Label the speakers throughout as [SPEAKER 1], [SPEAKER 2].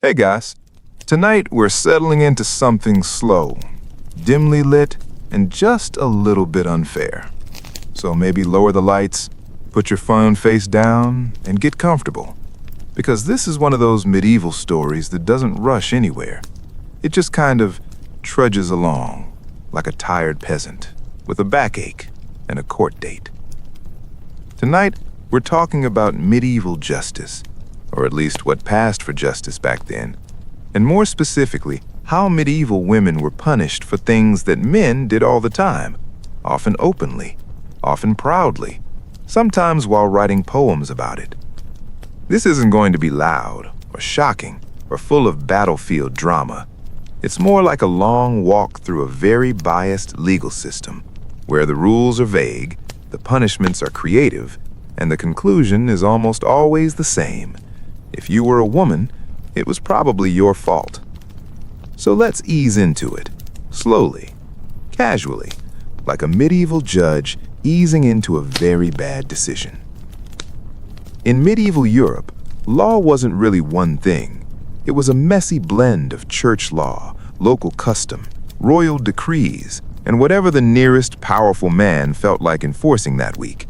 [SPEAKER 1] Hey guys, tonight we're settling into something slow, dimly lit, and just a little bit unfair. So maybe lower the lights, put your phone face down, and get comfortable. Because this is one of those medieval stories that doesn't rush anywhere. It just kind of trudges along, like a tired peasant, with a backache and a court date. Tonight, we're talking about medieval justice, or at least what passed for justice back then, and more specifically, how medieval women were punished for things that men did all the time, often openly, often proudly, sometimes while writing poems about it. This isn't going to be loud or shocking or full of battlefield drama. It's more like a long walk through a very biased legal system, where the rules are vague, the punishments are creative, and the conclusion is almost always the same. If you were a woman, it was probably your fault. So let's ease into it, slowly, casually, like a medieval judge easing into a very bad decision. In medieval Europe, law wasn't really one thing. It was a messy blend of church law, local custom, royal decrees, and whatever the nearest powerful man felt like enforcing that week.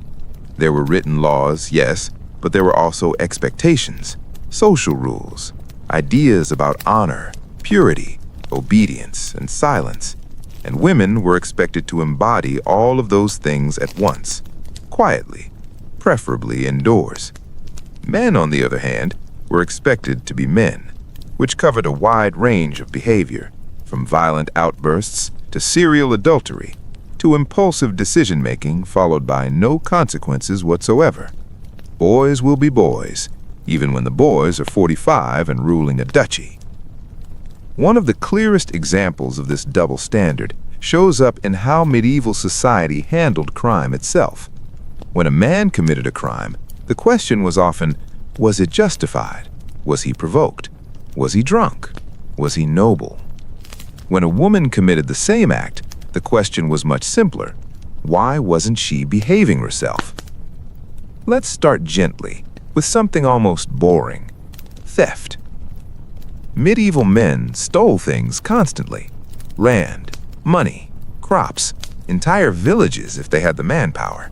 [SPEAKER 1] There were written laws, yes, but there were also expectations, social rules, ideas about honor, purity, obedience, and silence, and women were expected to embody all of those things at once, quietly, preferably indoors. Men, on the other hand, were expected to be men, which covered a wide range of behavior, from violent outbursts to serial adultery, to impulsive decision-making followed by no consequences whatsoever. Boys will be boys, even when the boys are 45 and ruling a duchy. One of the clearest examples of this double standard shows up in how medieval society handled crime itself. When a man committed a crime, the question was often, was it justified? Was he provoked? Was he drunk? Was he noble? When a woman committed the same act, the question was much simpler. Why wasn't she behaving herself? Let's start gently, with something almost boring: theft. Medieval men stole things constantly: land, money, crops, entire villages if they had the manpower.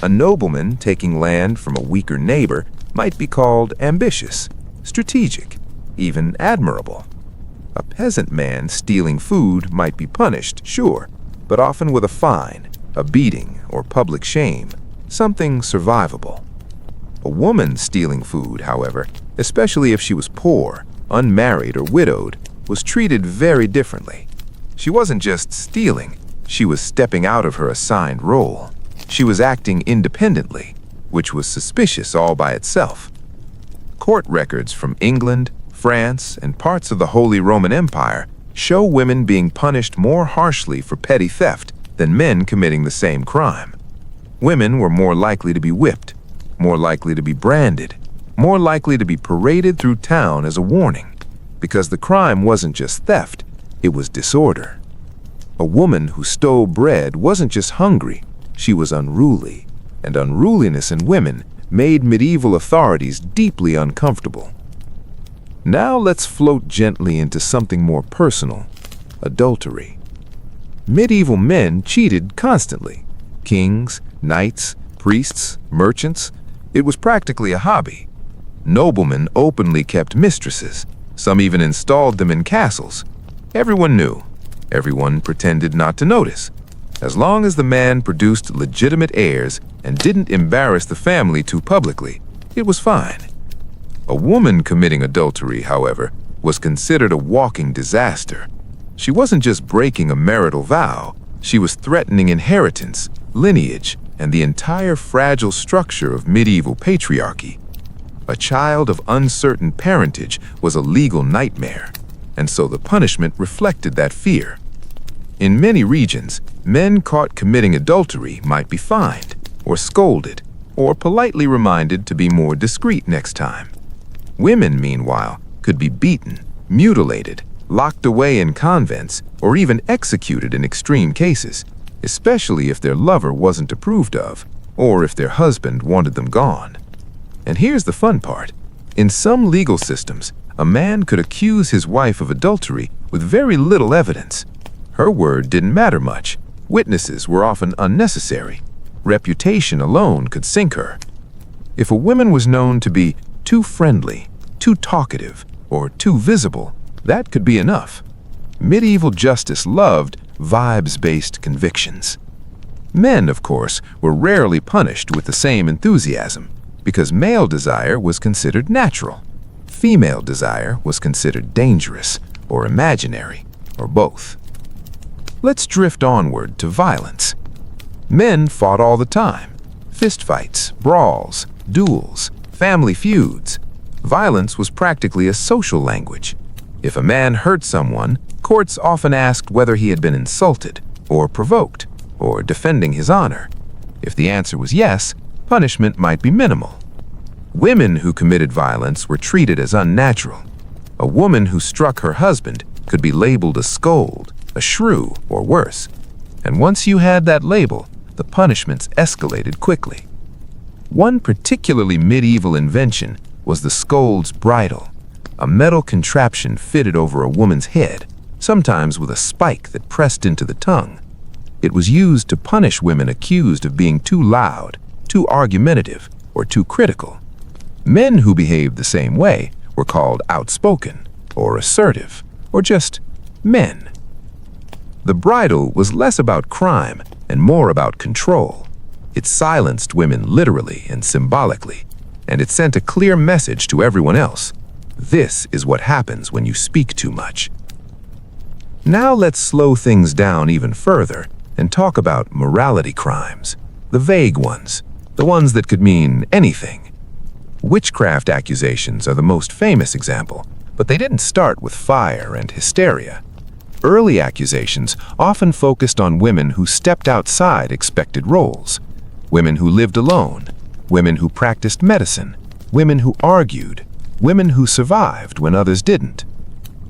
[SPEAKER 1] A nobleman taking land from a weaker neighbor might be called ambitious, strategic, even admirable. A peasant man stealing food might be punished, sure, but often with a fine, a beating, or public shame, something survivable. A woman stealing food, however, especially if she was poor, unmarried, or widowed, was treated very differently. She wasn't just stealing, she was stepping out of her assigned role. She was acting independently, which was suspicious all by itself. Court records from England, France, and parts of the Holy Roman Empire show women being punished more harshly for petty theft than men committing the same crime. Women were more likely to be whipped, more likely to be branded, more likely to be paraded through town as a warning, because the crime wasn't just theft, it was disorder. A woman who stole bread wasn't just hungry, she was unruly, and unruliness in women made medieval authorities deeply uncomfortable. Now let's float gently into something more personal: adultery. Medieval men cheated constantly. Kings, knights, priests, merchants. It was practically a hobby. Noblemen openly kept mistresses. Some even installed them in castles. Everyone knew. Everyone pretended not to notice. As long as the man produced legitimate heirs and didn't embarrass the family too publicly, it was fine. A woman committing adultery, however, was considered a walking disaster. She wasn't just breaking a marital vow, she was threatening inheritance, lineage, and the entire fragile structure of medieval patriarchy. A child of uncertain parentage was a legal nightmare, and so the punishment reflected that fear. In many regions, men caught committing adultery might be fined, or scolded, or politely reminded to be more discreet next time. Women, meanwhile, could be beaten, mutilated, locked away in convents, or even executed in extreme cases, especially if their lover wasn't approved of, or if their husband wanted them gone. And here's the fun part. In some legal systems, A man could accuse his wife of adultery with very little evidence. Her word didn't matter much. Witnesses were often unnecessary. Reputation alone could sink her. If a woman was known to be too friendly, too talkative, or too visible, that could be enough. Medieval justice loved vibes-based convictions. Men, of course, were rarely punished with the same enthusiasm, because male desire was considered natural. Female desire was considered dangerous, or imaginary, or both. Let's drift onward to violence. Men fought all the time. Fistfights, brawls, duels, family feuds. Violence was practically a social language. If a man hurt someone, courts often asked whether he had been insulted, or provoked, or defending his honor. If the answer was yes, punishment might be minimal. Women who committed violence were treated as unnatural. A woman who struck her husband could be labeled a scold, a shrew, or worse. And once you had that label, the punishments escalated quickly. One particularly medieval invention was the scold's bridle, a metal contraption fitted over a woman's head, sometimes with a spike that pressed into the tongue. It was used to punish women accused of being too loud, too argumentative, or too critical. Men who behaved the same way were called outspoken, or assertive, or just men. The bridle was less about crime and more about control. It silenced women literally and symbolically, and it sent a clear message to everyone else. This is what happens when you speak too much. Now let's slow things down even further and talk about morality crimes, the vague ones, the ones that could mean anything. Witchcraft accusations are the most famous example, but they didn't start with fire and hysteria. Early accusations often focused on women who stepped outside expected roles, women who lived alone, women who practiced medicine, women who argued, women who survived when others didn't.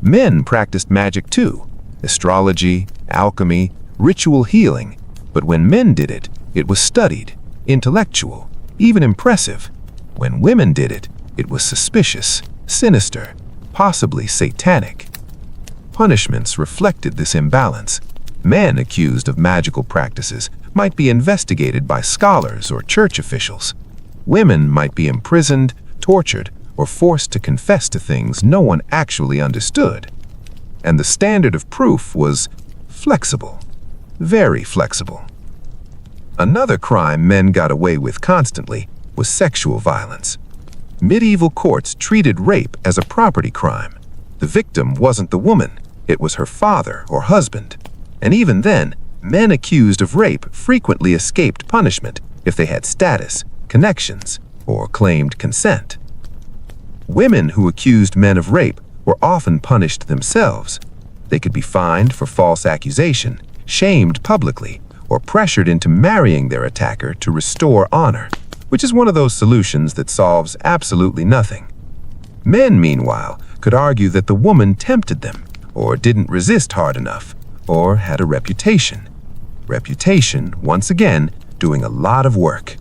[SPEAKER 1] Men practiced magic too, astrology, alchemy, ritual healing, but when men did it, it was studied, intellectual, even impressive. When women did it, it was suspicious, sinister, possibly satanic. Punishments reflected this imbalance. Men accused of magical practices might be investigated by scholars or church officials. Women might be imprisoned, tortured, or forced to confess to things no one actually understood. And the standard of proof was flexible, very flexible. Another crime men got away with constantly was sexual violence. Medieval courts treated rape as a property crime. The victim wasn't the woman, it was her father or husband. And even then, men accused of rape frequently escaped punishment if they had status, connections, or claimed consent. Women who accused men of rape were often punished themselves. They could be fined for false accusation, shamed publicly, or pressured into marrying their attacker to restore honor, which is one of those solutions that solves absolutely nothing. Men, meanwhile, could argue that the woman tempted them, or didn't resist hard enough, or had a reputation. Reputation, once again, doing a lot of work.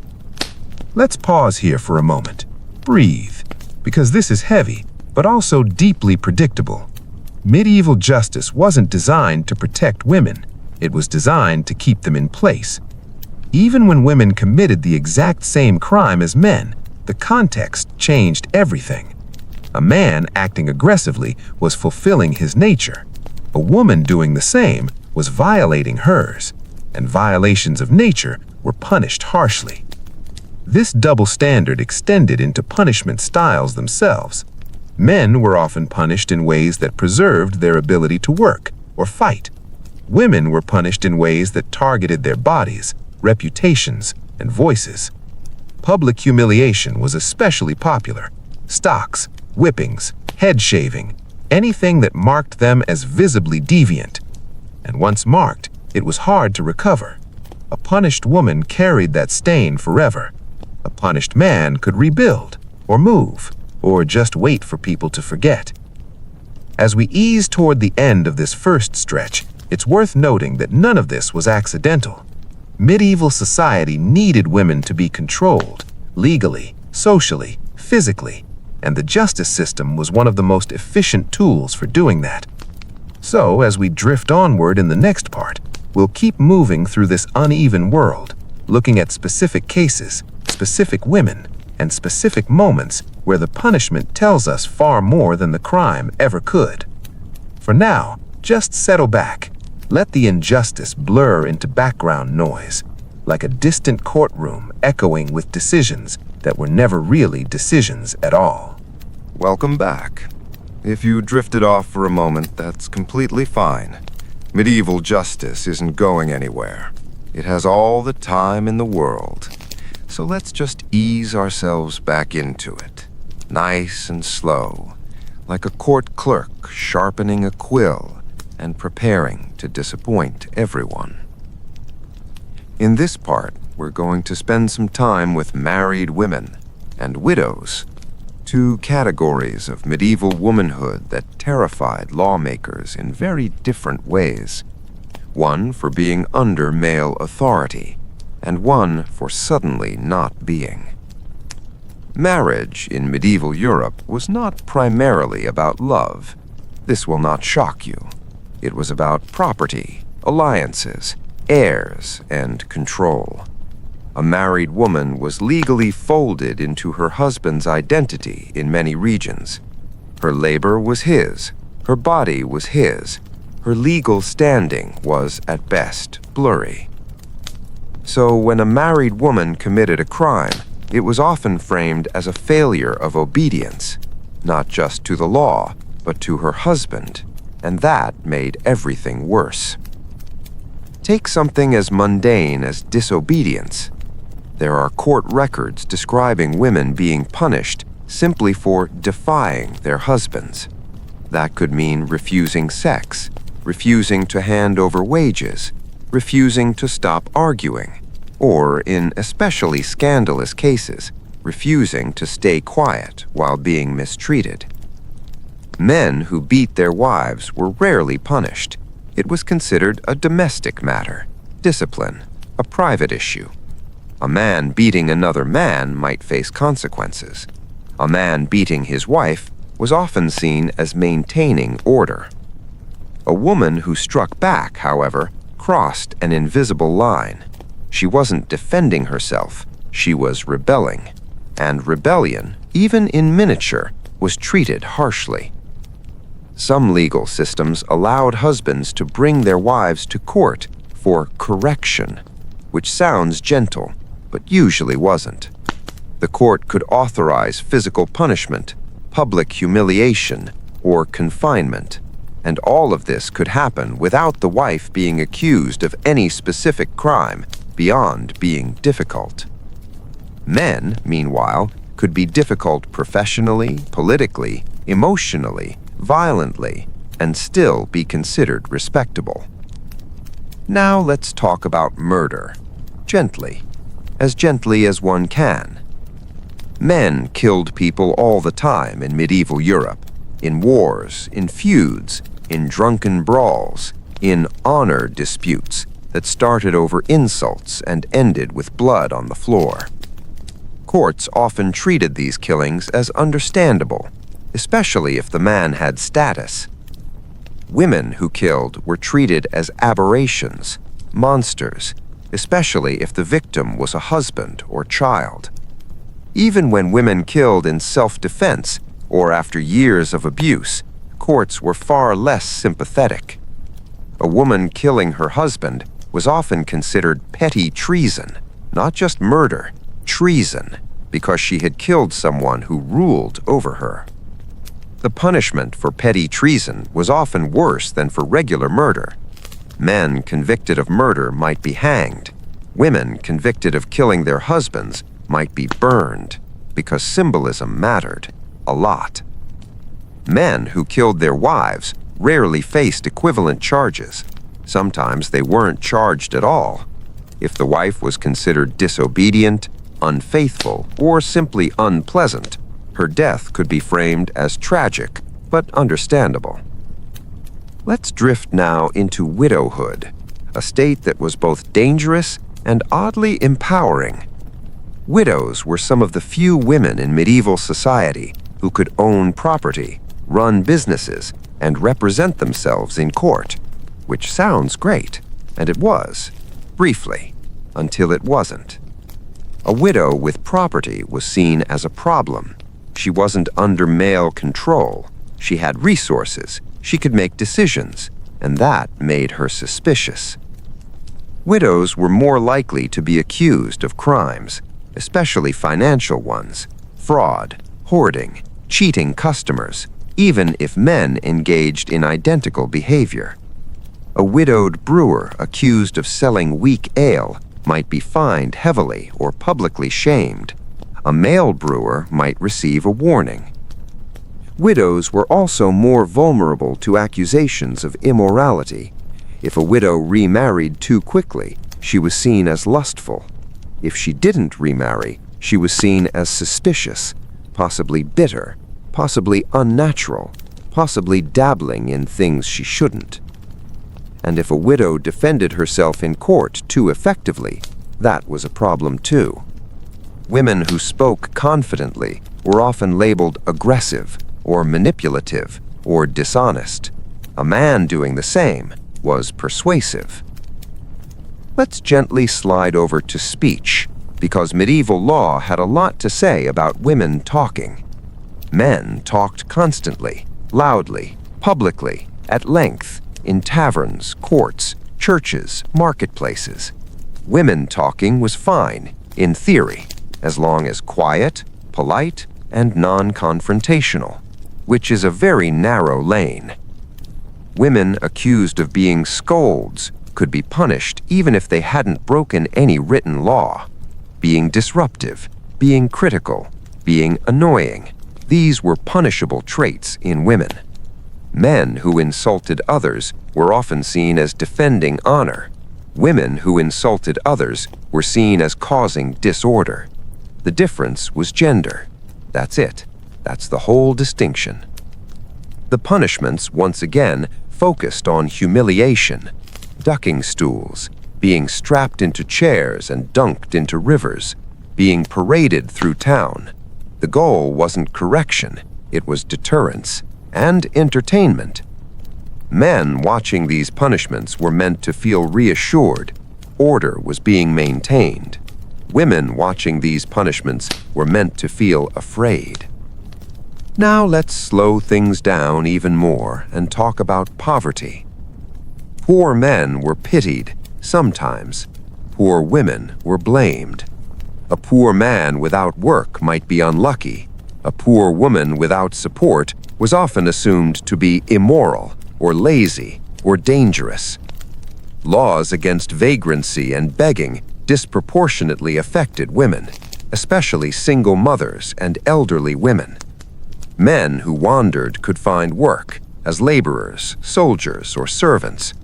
[SPEAKER 1] Let's pause here for a moment. Breathe, because this is heavy, but also deeply predictable. Medieval justice wasn't designed to protect women. It was designed to keep them in place. Even when women committed the exact same crime as men, the context changed everything. A man acting aggressively was fulfilling his nature. A woman doing the same was violating hers, and violations of nature were punished harshly. This double standard extended into punishment styles themselves. Men were often punished in ways that preserved their ability to work or fight. Women were punished in ways that targeted their bodies, reputations, and voices. Public humiliation was especially popular. Stocks, whippings, head shaving, anything that marked them as visibly deviant. And once marked, it was hard to recover. A punished woman carried that stain forever. A punished man could rebuild, or move, or just wait for people to forget. As we ease toward the end of this first stretch, it's worth noting that none of this was accidental. Medieval society needed women to be controlled, legally, socially, physically.
[SPEAKER 2] and the justice system was one of the most efficient tools for doing that. So, as we drift onward in the next part, we'll keep moving through this uneven world, looking at specific cases, specific women, and specific moments where the punishment tells us far more than the crime ever could. For now, just settle back. Let the injustice blur into background noise, like a distant courtroom echoing with decisions that were never really decisions at all.
[SPEAKER 1] Welcome back. If you drifted off for a moment, that's completely fine. Medieval justice isn't going anywhere. It has all the time in the world. So let's just ease ourselves back into it. Nice and slow, like a court clerk sharpening a quill and preparing to disappoint everyone. In this part, we're going to spend some time with married women and widows, two categories of medieval womanhood that terrified lawmakers in very different ways. One for being under male authority, and one for suddenly not being. Marriage in medieval Europe was not primarily about love. This will not shock you. It was about property, alliances, heirs, and control. A married woman was legally folded into her husband's identity in many regions. Her labor was his, her body was his, her legal standing was at best blurry. So when a married woman committed a crime, it was often framed as a failure of obedience, not just to the law, but to her husband, and that made everything worse. Take something as mundane as disobedience. There are court records describing women being punished simply for defying their husbands. That could mean refusing sex, refusing to hand over wages, refusing to stop arguing, or, in especially scandalous cases, refusing to stay quiet while being mistreated. Men who beat their wives were rarely punished. It was considered a domestic matter, discipline, a private issue. A man beating another man might face consequences. A man beating his wife was often seen as maintaining order. A woman who struck back, however, crossed an invisible line. She wasn't defending herself, she was rebelling. And rebellion, even in miniature, was treated harshly. Some legal systems allowed husbands to bring their wives to court for correction, which sounds gentle, but usually wasn't. The court could authorize physical punishment, public humiliation, or confinement, and all of this could happen without the wife being accused of any specific crime beyond being difficult. Men, meanwhile, could be difficult professionally, politically, emotionally, violently, and still be considered respectable. Now let's talk about murder, gently as one can. Men killed people all the time in medieval Europe, in wars, in feuds, in drunken brawls, in honor disputes that started over insults and ended with blood on the floor. Courts often treated these killings as understandable, especially if the man had status. Women who killed were treated as aberrations, monsters, especially if the victim was a husband or child. Even when women killed in self-defense or after years of abuse, courts were far less sympathetic. A woman killing her husband was often considered petty treason, not just murder, treason, because she had killed someone who ruled over her. The punishment for petty treason was often worse than for regular murder. Men convicted of murder might be hanged. Women convicted of killing their husbands might be burned, because symbolism mattered a lot. Men who killed their wives rarely faced equivalent charges. Sometimes they weren't charged at all. If the wife was considered disobedient, unfaithful, or simply unpleasant, her death could be framed as tragic, but understandable. Let's drift now into widowhood, a state that was both dangerous and oddly empowering. Widows were some of the few women in medieval society
[SPEAKER 3] who could own property, run businesses, and represent themselves in court, which sounds great, and it was, briefly, until it wasn't. A widow with property was seen as a problem. She wasn't under male control. She had resources. She could make decisions, and that made her suspicious. Widows were more likely to be accused of crimes, especially financial ones, fraud, hoarding, cheating customers, even if men engaged in identical behavior. A widowed brewer accused of selling weak ale might be fined heavily or publicly shamed. A male brewer might receive a warning. Widows were also more vulnerable to accusations of immorality. If a widow remarried too quickly, she was seen as lustful. If she didn't remarry, she was seen as suspicious, possibly bitter, possibly unnatural, possibly dabbling in things she shouldn't. And if a widow defended herself in court too effectively, that was a problem too. Women who spoke confidently were often labeled aggressive or manipulative or dishonest. A man doing the same was persuasive. Let's gently slide over to speech, because medieval law had a lot to say about women talking. Men talked constantly, loudly, publicly, at length, in taverns, courts, churches, marketplaces. Women talking was fine, in theory, as long as quiet, polite, and non-confrontational, which is a very narrow lane. Women accused of being scolds could be punished even if they hadn't broken any written law. Being disruptive, being critical, being annoying, these were punishable traits in women. Men who insulted others were often seen as defending honor. Women who insulted others were seen as causing disorder. The difference was gender. That's it. That's the whole distinction. The punishments, once again, focused on humiliation, ducking stools, being strapped into chairs and dunked into rivers, being paraded through town. The goal wasn't correction, it was deterrence and entertainment. Men watching these punishments were meant to feel reassured. Order was being maintained. Women watching these punishments were meant to feel afraid. Now let's slow things down even more and talk about poverty. Poor men were pitied, sometimes. Poor women were blamed. A poor man without work might be unlucky. A poor woman without support was often assumed to be immoral, or lazy, or dangerous. Laws against vagrancy and begging disproportionately affected women, especially single mothers and elderly women. Men who wandered could find work as laborers, soldiers, or servants.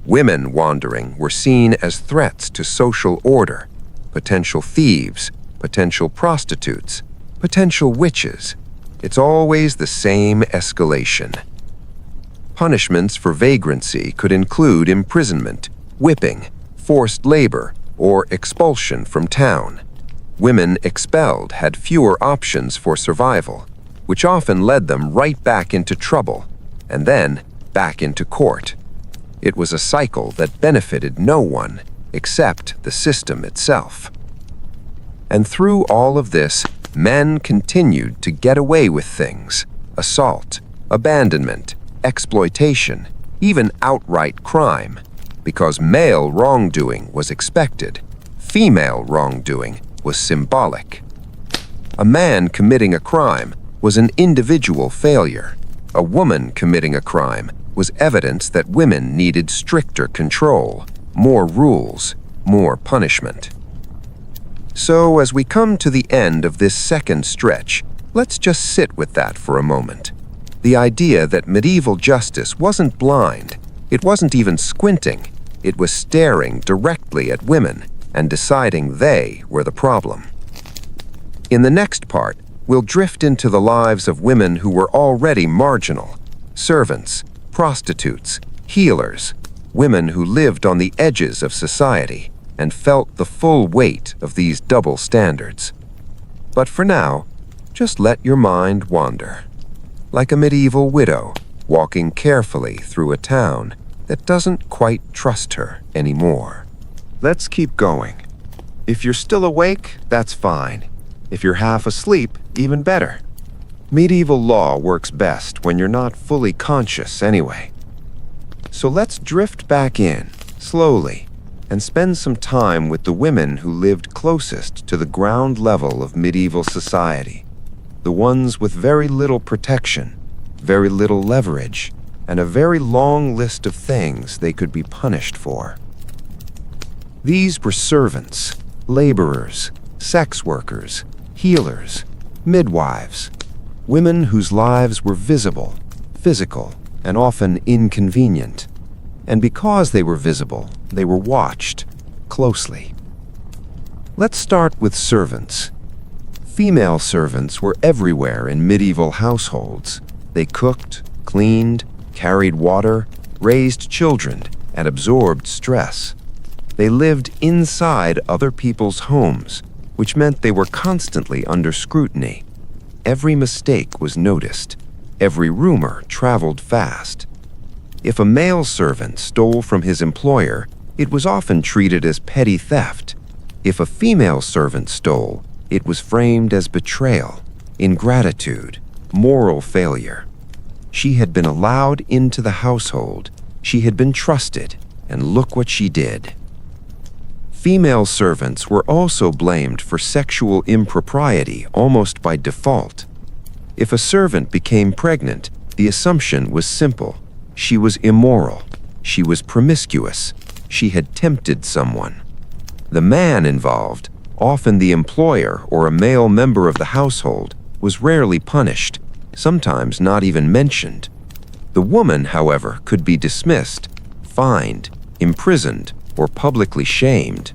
[SPEAKER 3] Women wandering were seen as threats to social order, potential thieves, potential prostitutes, potential witches. It's always the same escalation. Punishments for vagrancy could include imprisonment, whipping, forced labor, or expulsion from town. Women expelled had fewer options for survival, which often led them right back into trouble, and then back into court. It was a cycle that benefited no one except the system itself. And through all of this, men continued to get away with things: assault, abandonment, exploitation, even outright crime, because male wrongdoing was expected. Female wrongdoing was symbolic. A man committing a crime was an individual failure. A woman committing a crime was evidence that women needed stricter control, more rules, more punishment. So, as we come to the end of this second stretch, let's just sit with that for a moment. The idea that medieval justice wasn't blind, it wasn't even squinting, it was staring directly at women and deciding they were the problem. In the next part, we'll drift into the lives of women who were already marginal: servants, prostitutes, healers, women who lived on the edges of society and felt the full weight of these double standards. But for now, Just let your mind wander, like a medieval widow walking carefully through a town that doesn't quite trust her anymore. Let's keep going. If you're still awake, that's fine. If you're half asleep, even better. Medieval law works best when you're not fully conscious anyway. So let's drift back in, slowly, and spend some time with the women who lived closest to the ground level of medieval society. The ones with very little protection, very little leverage, and a very long list of things they could be punished for. These were servants, laborers, sex workers, healers, midwives, women whose lives were visible, physical, and often inconvenient. And because they were visible, they were watched closely. Let's start with servants. Female servants were everywhere in medieval households. They cooked, cleaned, carried water, raised children, and absorbed stress. They lived inside other people's homes, which meant they were constantly under scrutiny. Every mistake was noticed. Every rumor traveled fast. If a male servant stole from his employer, it was often treated as petty theft. If a female servant stole, it was framed as betrayal, ingratitude, moral failure. She had been allowed into the household. She had been trusted, and look what she did. Female servants were also blamed for sexual impropriety almost by default. If a servant became pregnant, the assumption was simple. She was immoral. She was promiscuous. She had tempted someone. The man involved, often the employer or a male member of the household, was rarely punished, sometimes not even mentioned. The woman, however, could be dismissed, fined, imprisoned, or publicly shamed.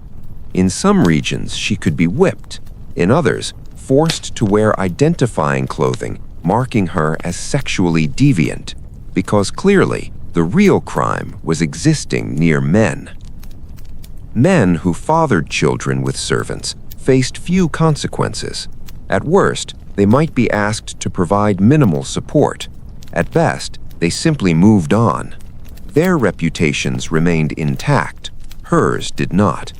[SPEAKER 3] In some regions, she could be whipped. In others, forced to wear identifying clothing, marking her as sexually deviant, because clearly the real crime was existing near men. Men who fathered children with servants faced few consequences. At worst, they might be asked to provide minimal support. At best, they simply moved on. Their reputations remained intact. Hers did not.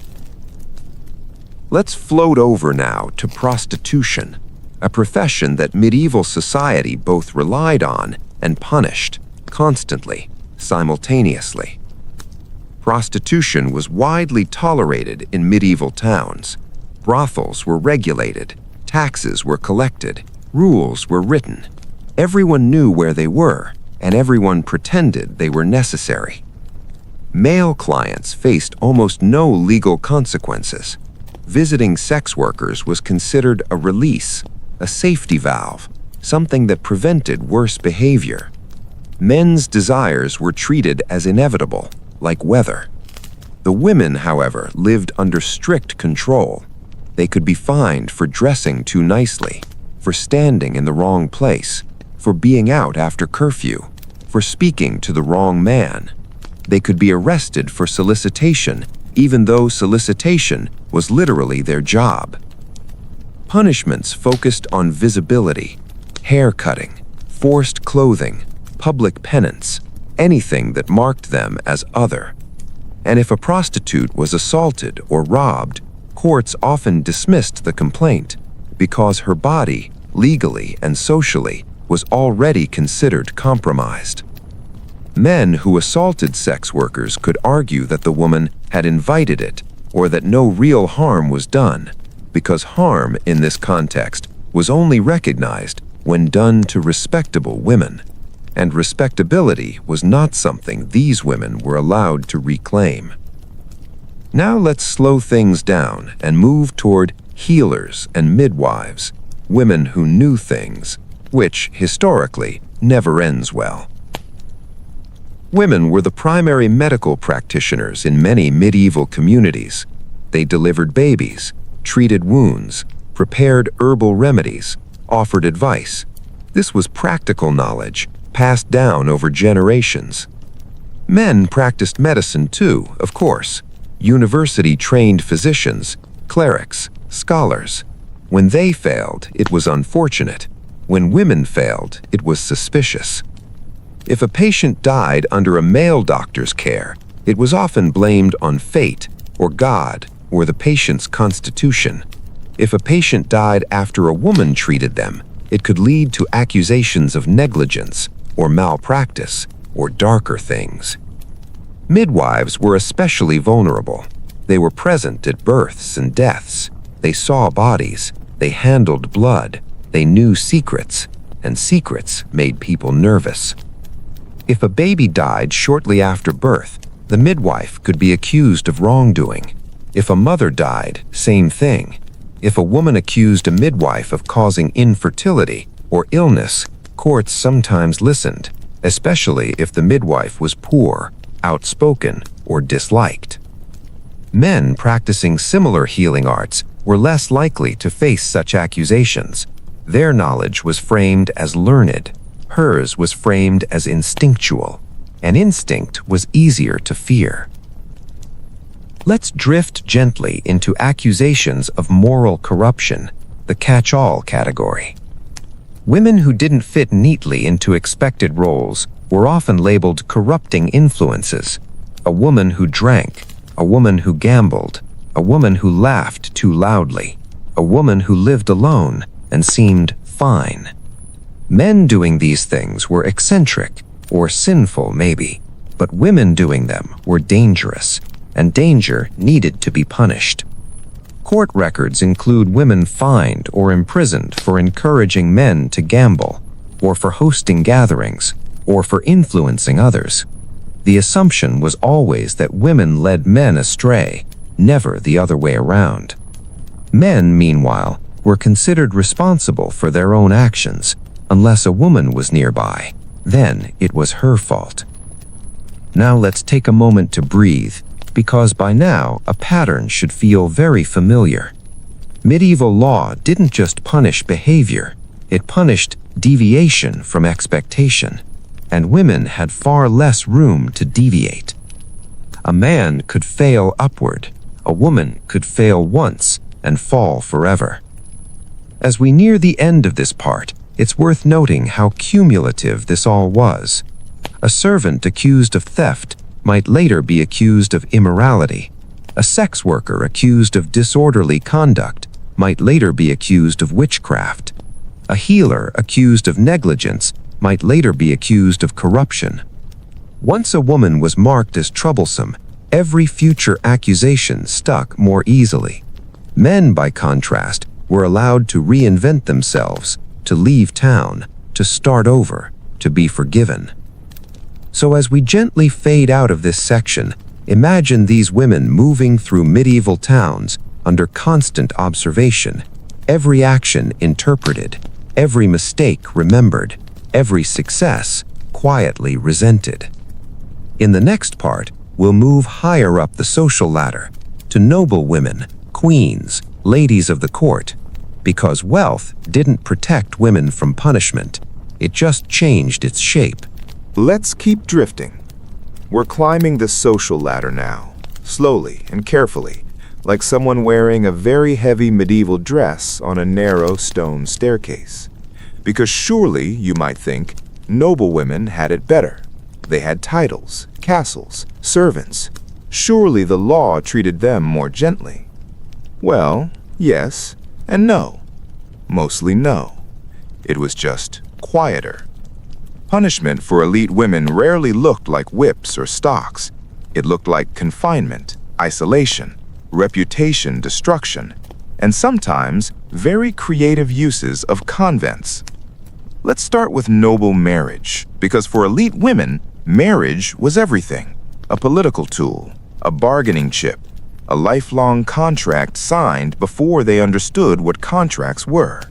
[SPEAKER 3] Let's float over now to prostitution, a profession that medieval society both relied on and punished, constantly, simultaneously. Prostitution was widely tolerated in medieval towns. Brothels were regulated, taxes were collected, rules were written. Everyone knew where they were, and everyone pretended they were necessary. Male clients faced almost no legal consequences. Visiting sex workers was considered a release, a safety valve, something that prevented worse behavior. Men's desires were treated as inevitable, like weather. The women, however, lived under strict control. They could be fined for dressing too nicely, for standing in the wrong place, for being out after curfew, for speaking to the wrong man. They could be arrested for solicitation, even though solicitation was literally their job. Punishments focused on visibility, hair cutting, forced clothing, public penance, anything that marked them as other. And if a prostitute was assaulted or robbed, courts often dismissed the complaint because her body, legally and socially, was already considered compromised. Men who assaulted sex workers could argue that the woman had invited it or that no real harm was done, because harm in this context was only recognized when done to respectable women, and respectability was not something these women were allowed to reclaim. Now let's slow things down and move toward healers and midwives, women who knew things, which, historically, never ends well. Women were the primary medical practitioners in many medieval communities. They delivered babies, treated wounds, prepared herbal remedies, offered advice. This was practical knowledge, passed down over generations. Men practiced medicine too, of course. University-trained physicians, clerics, scholars. When they failed, it was unfortunate. When women failed, it was suspicious. If a patient died under a male doctor's care, it was often blamed on fate, or God, or the patient's constitution. If a patient died after a woman treated them, it could lead to accusations of negligence, or malpractice, or darker things. Midwives were especially vulnerable. They were present at births and deaths. They saw bodies. They handled blood. They knew secrets, and secrets made people nervous. If a baby died shortly after birth, the midwife could be accused of wrongdoing. If a mother died, same thing. If a woman accused a midwife of causing infertility or illness, courts sometimes listened, especially if the midwife was poor, outspoken, or disliked. Men practicing similar healing arts were less likely to face such accusations. Their knowledge was framed as learned. Hers was framed as instinctual. An instinct was easier to fear. Let's drift gently into accusations of moral corruption, the catch-all category. Women who didn't fit neatly into expected roles were often labeled corrupting influences. A woman who drank, a woman who gambled, a woman who laughed too loudly, a woman who lived alone and seemed fine. Men doing these things were eccentric, or sinful maybe, but women doing them were dangerous, and danger needed to be punished. Court records include women fined or imprisoned for encouraging men to gamble, or for hosting gatherings, or for influencing others. The assumption was always that women led men astray, never the other way around. Men, meanwhile, were considered responsible for their own actions, unless a woman was nearby. Then it was her fault. Now let's take a moment to breathe, because by now a pattern should feel very familiar. Medieval law didn't just punish behavior, it punished deviation from expectation, and women had far less room to deviate. A man could fail upward, a woman could fail once and fall forever. As we near the end of this part, it's worth noting how cumulative this all was. A servant accused of theft might later be accused of immorality. A sex worker accused of disorderly conduct might later be accused of witchcraft. A healer accused of negligence might later be accused of corruption. Once a woman was marked as troublesome, every future accusation stuck more easily. Men, by contrast, were allowed to reinvent themselves, to leave town, to start over, to be forgiven. So as we gently fade out of this section, imagine these women moving through medieval towns under constant observation, every action interpreted, every mistake remembered, every success quietly resented. In the next part, we'll move higher up the social ladder, to noble women, queens, ladies of the court, because wealth didn't protect women from punishment, it just changed its shape.
[SPEAKER 1] Let's keep drifting. We're climbing the social ladder now, slowly and carefully, like someone wearing a very heavy medieval dress on a narrow stone staircase. Because surely, you might think, noble women had it better. They had titles, castles, servants. Surely the law treated them more gently. Well, yes and no. Mostly no. It was just quieter. Punishment for elite women rarely looked like whips or stocks. It looked like confinement, isolation, reputation destruction, and sometimes very creative uses of convents. Let's start with noble marriage, because for elite women, marriage was everything. A political tool, a bargaining chip, a lifelong contract signed before they understood what contracts were.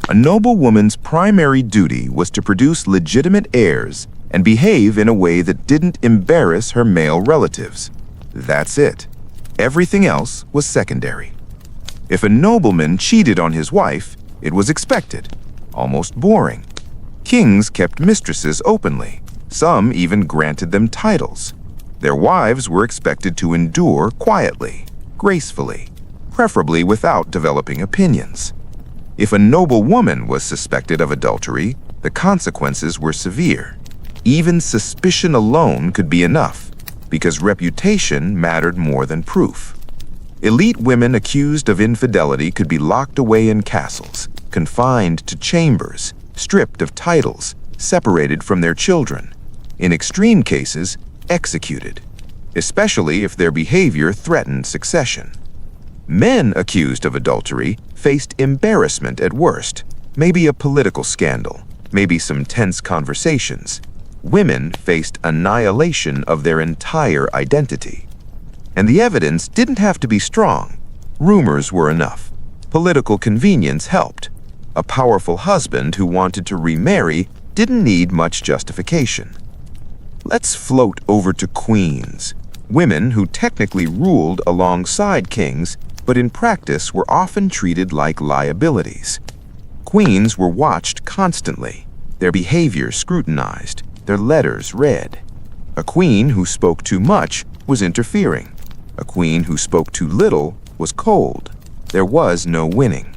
[SPEAKER 1] A noble woman's primary duty was to produce legitimate heirs and behave in a way that didn't embarrass her male relatives. That's it. Everything else was secondary. If a nobleman cheated on his wife, it was expected, almost boring. Kings kept mistresses openly. Some even granted them titles. Their wives were expected to endure quietly, gracefully, preferably without developing opinions. If a noble woman was suspected of adultery, the consequences were severe. Even suspicion alone could be enough, because reputation mattered more than proof. Elite women accused of infidelity could be locked away in castles, confined to chambers, stripped of titles, separated from their children. In extreme cases, executed, especially if their behavior threatened succession. Men accused of adultery faced embarrassment at worst, maybe a political scandal, maybe some tense conversations. Women faced annihilation of their entire identity. And the evidence didn't have to be strong. Rumors were enough. Political convenience helped. A powerful husband who wanted to remarry didn't need much justification. Let's float over to queens, women who technically ruled alongside kings, but in practice were often treated like liabilities. Queens were watched constantly, their behavior scrutinized, their letters read. A queen who spoke too much was interfering. A queen who spoke too little was cold. There was no winning.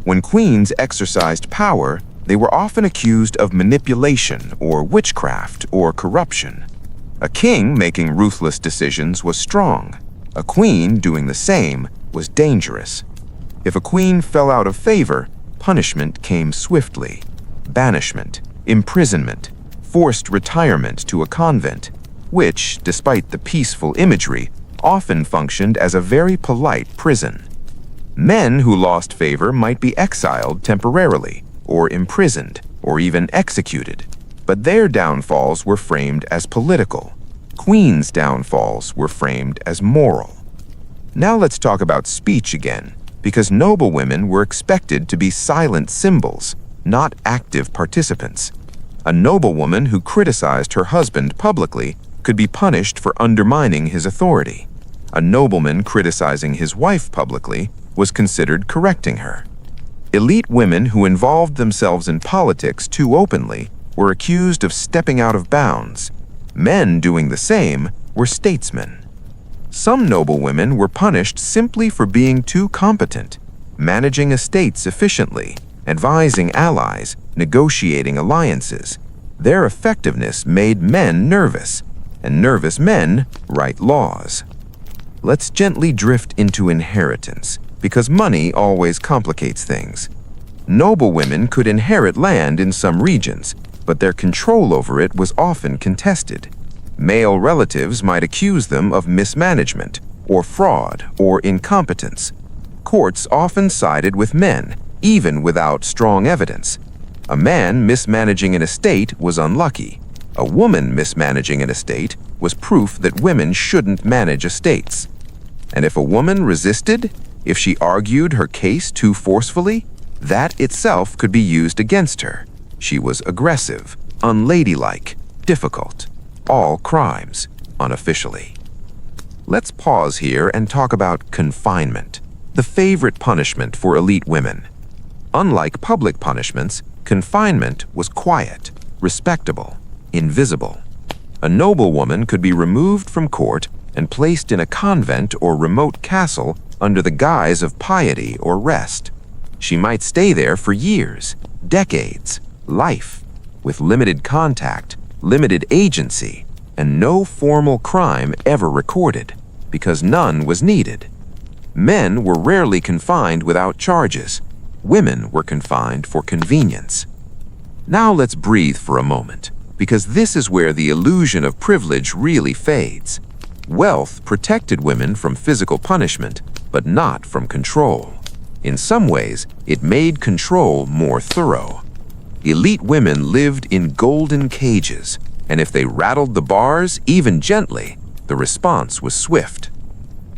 [SPEAKER 1] When queens exercised power, they were often accused of manipulation or witchcraft or corruption. A king making ruthless decisions was strong. A queen doing the same was dangerous. If a queen fell out of favor, punishment came swiftly. Banishment, imprisonment, forced retirement to a convent, which, despite the peaceful imagery, often functioned as a very polite prison. Men who lost favor might be exiled temporarily, or imprisoned, or even executed, but their downfalls were framed as political. Queens' downfalls were framed as moral. Now let's talk about speech again, because noble women were expected to be silent symbols, not active participants. A noblewoman who criticized her husband publicly could be punished for undermining his authority. A nobleman criticizing his wife publicly was considered correcting her. Elite women who involved themselves in politics too openly were accused of stepping out of bounds. Men doing the same were statesmen. Some noblewomen were punished simply for being too competent, managing estates efficiently, advising allies, negotiating alliances. Their effectiveness made men nervous, and nervous men write laws. Let's gently drift into inheritance, because money always complicates things. Noble women could inherit land in some regions, but their control over it was often contested. Male relatives might accuse them of mismanagement, or fraud, or incompetence. Courts often sided with men, even without strong evidence. A man mismanaging an estate was unlucky. A woman mismanaging an estate was proof that women shouldn't manage estates. And if a woman resisted, if she argued her case too forcefully, that itself could be used against her. She was aggressive, unladylike, difficult. All crimes, unofficially. Let's pause here and talk about confinement, the favorite punishment for elite women. Unlike public punishments, confinement was quiet, respectable, invisible. A noblewoman could be removed from court and placed in a convent or remote castle under the guise of piety or rest. She might stay there for years, decades, life, with limited contact, limited agency, and no formal crime ever recorded, because none was needed. Men were rarely confined without charges. Women were confined for convenience. Now let's breathe for a moment, because this is where the illusion of privilege really fades. Wealth protected women from physical punishment, but not from control. In some ways, it made control more thorough. Elite women lived in golden cages, and if they rattled the bars, even gently, the response was swift.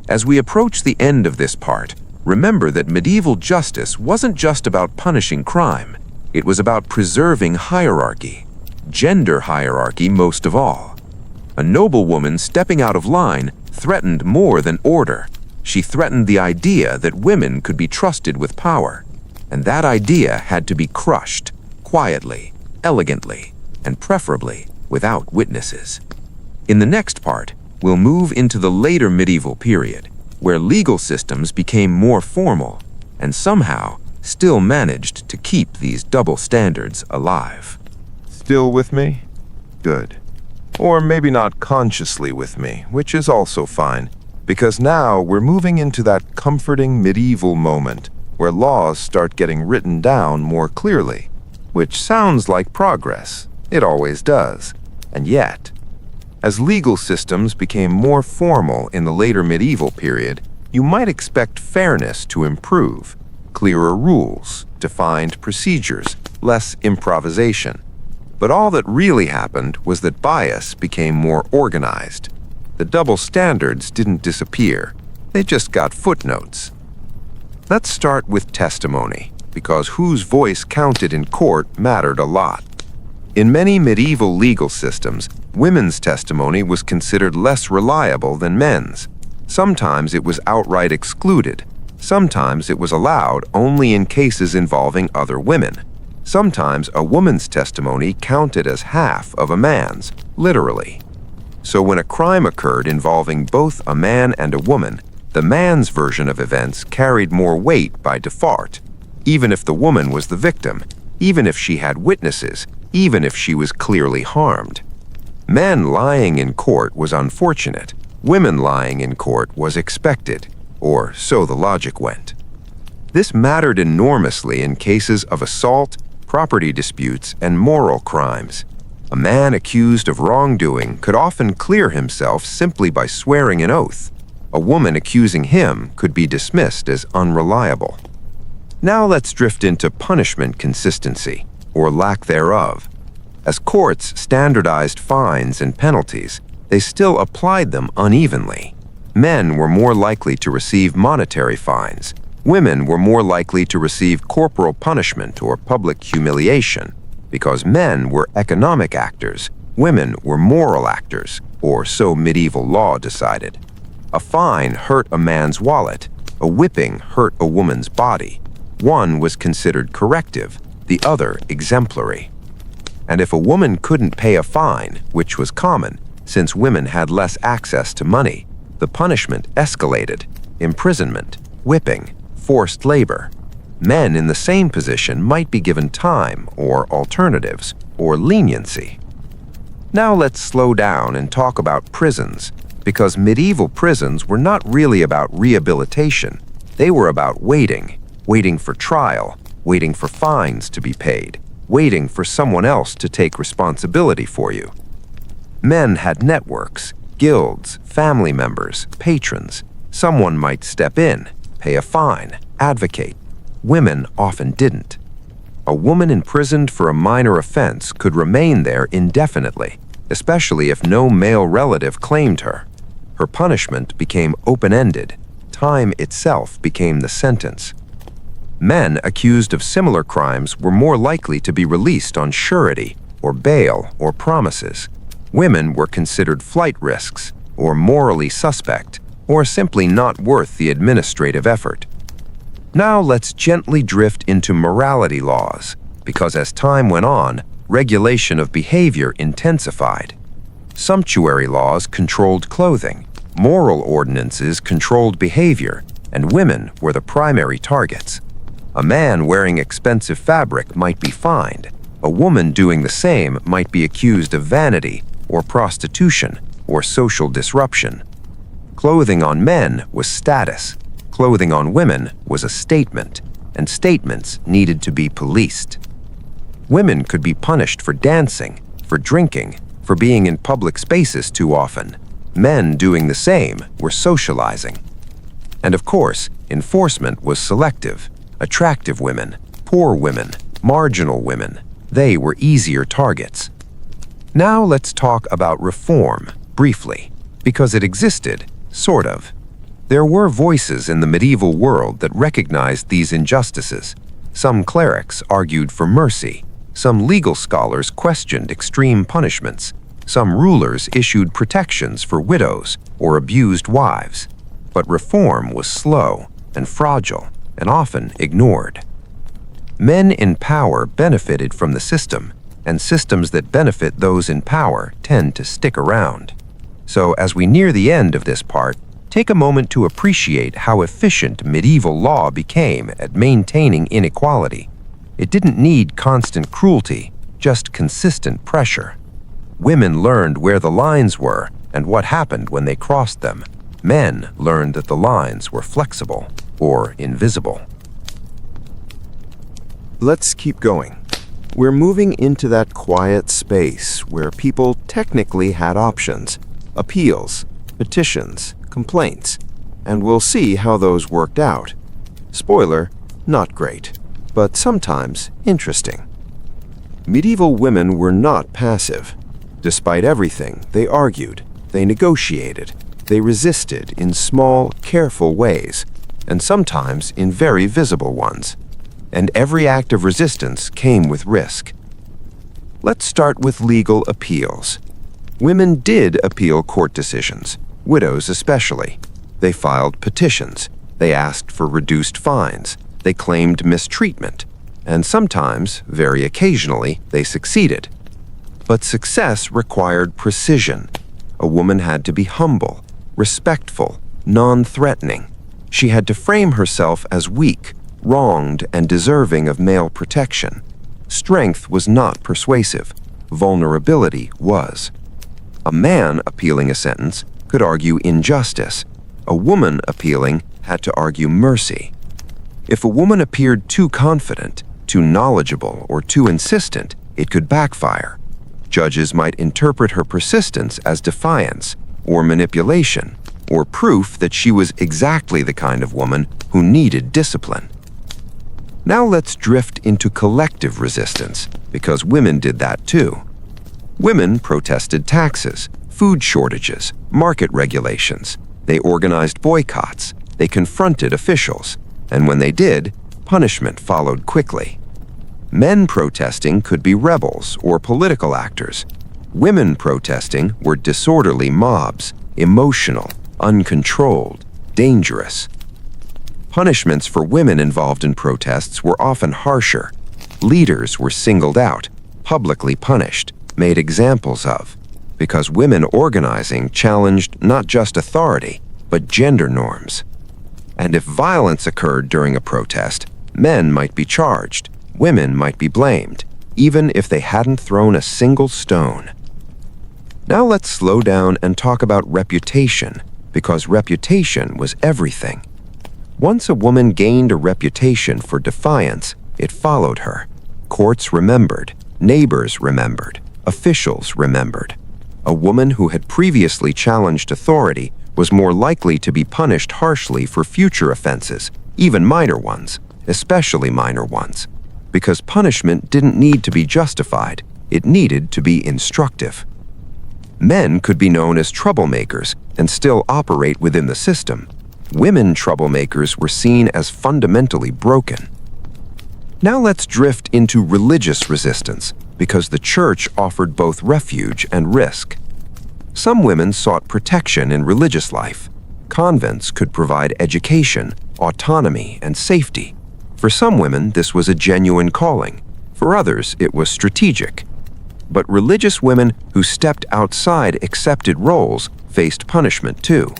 [SPEAKER 1] As we approach the end of this part, remember that medieval justice wasn't just about punishing crime. It was about preserving hierarchy, gender hierarchy most of all. A noblewoman stepping out of line threatened more than order. She threatened the idea that women could be trusted with power, and that idea had to be crushed, quietly, elegantly, and preferably without witnesses. In the next part, we'll move into the later medieval period, where legal systems became more formal, and somehow
[SPEAKER 3] still managed to keep these double standards alive.
[SPEAKER 1] Still with me? Good. Or maybe not consciously with me, which is also fine, because now we're moving into that comforting medieval moment where laws start getting written down more clearly, which sounds like progress. It always does. And yet, as legal systems became more formal in the later medieval period, you might expect fairness to improve, clearer rules, defined procedures, less improvisation. But all that really happened was that bias became more organized. The double standards didn't disappear. They just got footnotes. Let's start with testimony, because whose voice counted in court mattered a lot. In many medieval legal systems, women's testimony was considered less reliable than men's. Sometimes it was outright excluded. Sometimes it was allowed only in cases involving other women. Sometimes a woman's testimony counted as half of a man's, literally. So when a crime occurred involving both a man and a woman, the man's version of events carried more weight by default, even if the woman was the victim, even if she had witnesses, even if she was clearly harmed. Men lying in court was unfortunate. Women lying in court was expected, or so the logic went. This mattered enormously in cases of assault, property disputes, and moral crimes. A man accused of wrongdoing could often clear himself simply by swearing an oath. A woman accusing him could be dismissed as unreliable. Now let's drift into punishment consistency, or lack thereof. As courts standardized fines and penalties, they still applied them unevenly. Men were more likely to receive monetary fines. Women were more likely to receive corporal punishment or public humiliation, because men were economic actors, women were moral actors, or so medieval law decided. A fine hurt a man's wallet, a whipping hurt a woman's body. One was considered corrective, the other exemplary. And if a woman couldn't pay a fine, which was common, since women had less access to money, the punishment escalated: imprisonment, whipping, forced labor. Men in the same position might be given time or alternatives or leniency. Now let's slow down and talk about prisons, because medieval prisons were not really about rehabilitation. They were about waiting for trial, waiting for fines to be paid, waiting for someone else to take responsibility for you. Men had networks, guilds, family members, patrons. Someone might step in, pay a fine, advocate. Women often didn't. A woman imprisoned for a minor offense could remain there indefinitely, especially if no male relative claimed her. Her punishment became open-ended. Time itself became the sentence. Men accused of similar crimes were more likely to be released on surety, or bail, or promises. Women were considered flight risks, or morally suspect, or simply not worth the administrative effort. Now let's gently drift into morality laws, because as time went on, regulation of behavior intensified. Sumptuary laws controlled clothing, moral ordinances controlled behavior, and women were the primary targets. A man wearing expensive fabric might be fined. A woman doing the same might be accused of vanity, or prostitution, or social disruption. Clothing on men was status. Clothing on women was a statement, and statements needed to be policed. Women could be punished for dancing, for drinking, for being in public spaces too often. Men doing the same were socializing. And of course, enforcement was selective. Attractive women, poor women, marginal women, they were easier targets. Now let's talk about reform, briefly, because it existed, sort of. There were voices in the medieval world that recognized these injustices. Some clerics argued for mercy. Some legal scholars questioned extreme punishments. Some rulers issued protections for widows or abused wives. But reform was slow and fragile and often ignored. Men in power benefited from the system, and systems that benefit those in power tend to stick around. So as we near the end of this part,
[SPEAKER 3] take a moment to appreciate how efficient medieval law became at maintaining inequality. It didn't need constant cruelty, just consistent pressure. Women learned where the lines were and what happened when they crossed them. Men learned that the lines were flexible or invisible.
[SPEAKER 4] Let's keep going. We're moving into that quiet space where people technically had options, appeals, petitions, complaints, and we'll see how those worked out. Spoiler, not great, but sometimes interesting. Medieval women were not passive. Despite everything, they argued, they negotiated, they resisted in small, careful ways, and sometimes in very visible ones. And every act of resistance came with risk. Let's start with legal appeals. Women did appeal court decisions, widows especially. They filed petitions, they asked for reduced fines, they claimed mistreatment, and sometimes, very occasionally, they succeeded. But success required precision. A woman had to be humble, respectful, non-threatening. She had to frame herself as weak, wronged, and deserving of male protection. Strength was not persuasive. Vulnerability was. A man appealing a sentence could argue injustice. A woman appealing had to argue mercy. If a woman appeared too confident, too knowledgeable, or too insistent, it could backfire. Judges might interpret her persistence as defiance, or manipulation, or proof that she was exactly the kind of woman who needed discipline. Now let's drift into collective resistance, because women did that too. Women protested taxes, food shortages, market regulations. They organized boycotts, they confronted officials, and when they did, punishment followed quickly. Men protesting could be rebels or political actors. Women protesting were disorderly mobs, emotional, uncontrolled, dangerous. Punishments for women involved in protests were often harsher. Leaders were singled out, publicly punished, made examples of, because women organizing challenged not just authority, but gender norms. And if violence occurred during a protest, men might be charged, women might be blamed, even if they hadn't thrown a single stone. Now let's slow down and talk about reputation, because reputation was everything. Once a woman gained a reputation for defiance, it followed her. Courts remembered, neighbors remembered, officials remembered. A woman who had previously challenged authority was more likely to be punished harshly for future offenses, even minor ones, especially minor ones, because punishment didn't need to be justified, it needed to be instructive. Men could be known as troublemakers and still operate within the system. Women troublemakers were seen as fundamentally broken. Now let's drift into religious resistance, because the church offered both refuge and risk. Some women sought protection in religious life. Convents could provide education, autonomy, and safety. For some women, this was a genuine calling. For others, it was strategic. But religious women who stepped outside accepted roles faced punishment too.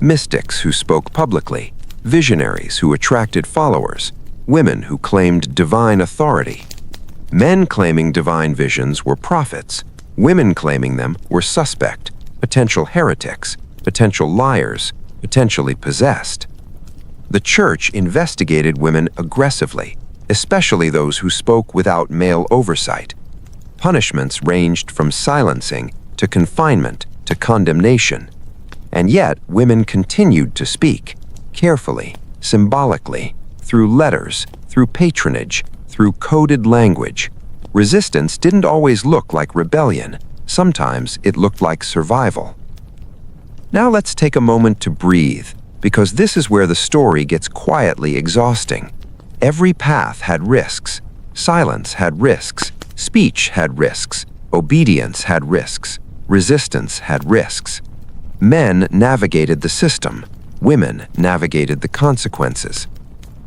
[SPEAKER 4] Mystics who spoke publicly, visionaries who attracted followers, women who claimed divine authority. Men claiming divine visions were prophets. Women claiming them were suspect, potential heretics, potential liars, potentially possessed. The church investigated women aggressively, especially those who spoke without male oversight. Punishments ranged from silencing to confinement to condemnation. And yet, women continued to speak, carefully, symbolically, through letters, through patronage, through coded language. Resistance didn't always look like rebellion. Sometimes it looked like survival. Now let's take a moment to breathe, because this is where the story gets quietly exhausting. Every path had risks. Silence had risks. Speech had risks. Obedience had risks. Resistance had risks. Men navigated the system. Women navigated the consequences.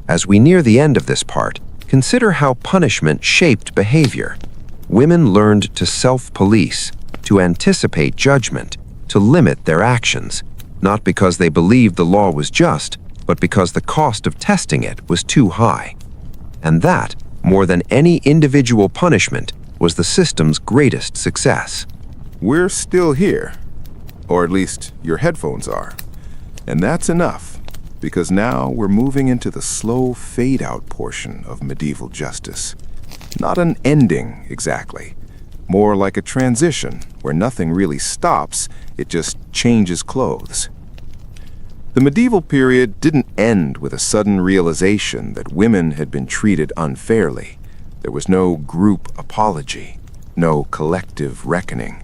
[SPEAKER 4] As we near the end of this part, consider how punishment shaped behavior. Women learned to self-police, to anticipate judgment, to limit their actions.
[SPEAKER 3] not because they believed the law was just, but because the cost of testing it was too high. And that, more than any individual punishment, was the system's greatest success.
[SPEAKER 1] We're still here, or at least your headphones are. And that's enough, because now we're moving into the slow fade-out portion of medieval justice. Not an ending, exactly. More like a transition, where nothing really stops, it just changes clothes. The medieval period didn't end with a sudden realization that women had been treated unfairly. There was no group apology, no collective reckoning.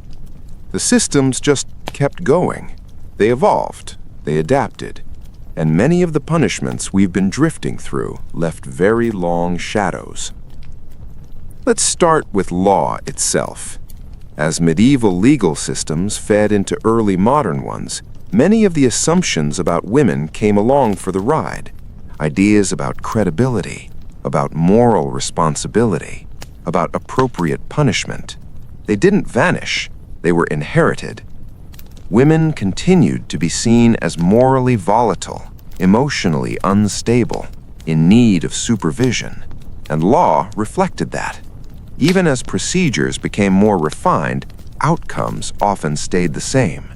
[SPEAKER 1] The systems just kept going. They evolved, they adapted, and many of the punishments we've been drifting through left very long shadows. Let's start with law itself. As medieval legal systems fed into early modern ones, many of the assumptions about women came along for the ride. Ideas about credibility, about moral responsibility, about appropriate punishment. They didn't vanish, they were inherited. Women continued to be seen as morally volatile, emotionally unstable, in need of supervision, and law reflected that. Even as procedures became more refined, outcomes often stayed the same.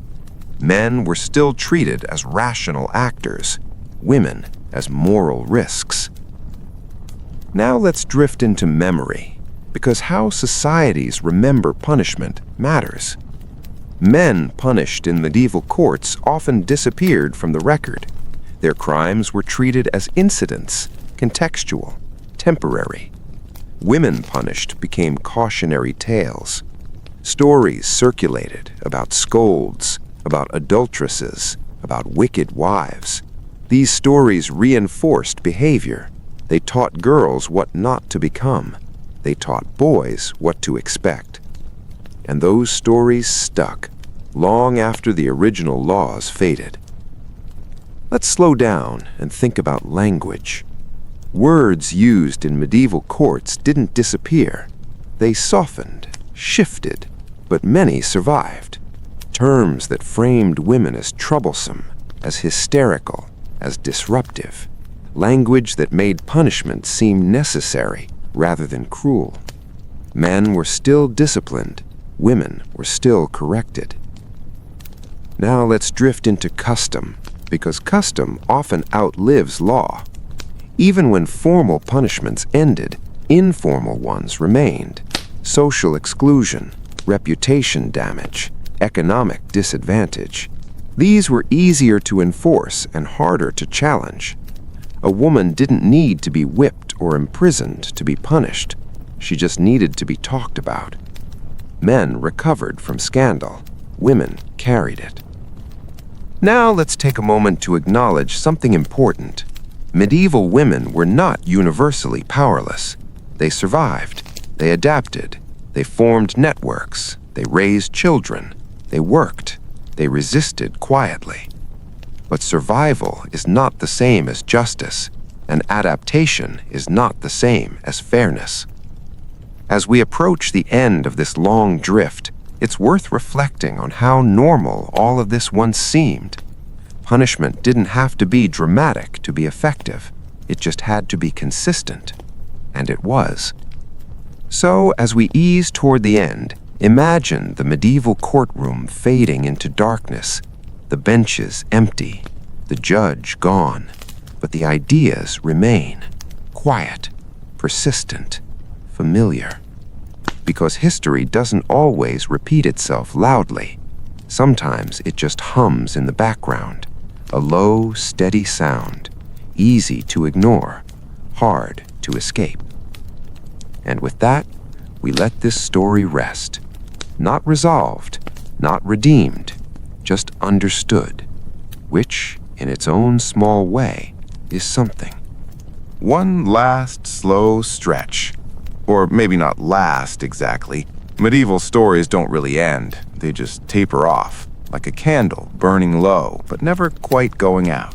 [SPEAKER 1] Men were still treated as rational actors, women as moral risks. Now let's drift into memory, because how societies remember punishment matters. Men punished in medieval courts often disappeared from the record. Their crimes were treated as incidents, contextual, temporary. Women punished became cautionary tales. Stories circulated about scolds, about adulteresses, about wicked wives. These stories reinforced behavior. They taught girls what not to become. They taught boys what to expect. And those stories stuck, long after the original laws faded. Let's slow down and think about language. Words used in medieval courts didn't disappear. They softened, shifted, but many survived. Terms that framed women as troublesome, as hysterical, as disruptive. Language that made punishment seem necessary rather than cruel. Men were still disciplined, women were still corrected. Now let's drift into custom, because custom often outlives law. Even when formal punishments ended, informal ones remained. Social exclusion, reputation damage, economic disadvantage. These were easier to enforce and harder to challenge. A woman didn't need to be whipped or imprisoned to be punished. She just needed to be talked about. Men recovered from scandal. Women carried it. Now let's take a moment to acknowledge something important. Medieval women were not universally powerless. They survived. They adapted. They formed networks. They raised children. They worked. They resisted quietly. But survival is not the same as justice, and adaptation is not the same as fairness. As we approach the end of this long drift, it's worth reflecting on how normal all of this once seemed. Punishment didn't have to be dramatic to be effective. It just had to be consistent. And it was. So, as we ease toward the end, imagine the medieval courtroom fading into darkness, the benches empty, the judge gone, but the ideas remain, quiet, persistent, familiar. Because history doesn't always repeat itself loudly. Sometimes it just hums in the background, a low, steady sound, easy to ignore, hard to escape. And with that, we let this story rest. Not resolved, not redeemed, just understood, which, in its own small way, is something. One last slow stretch. Or maybe not last exactly. Medieval stories don't really end. They just taper off, like a candle burning low, but never quite going out.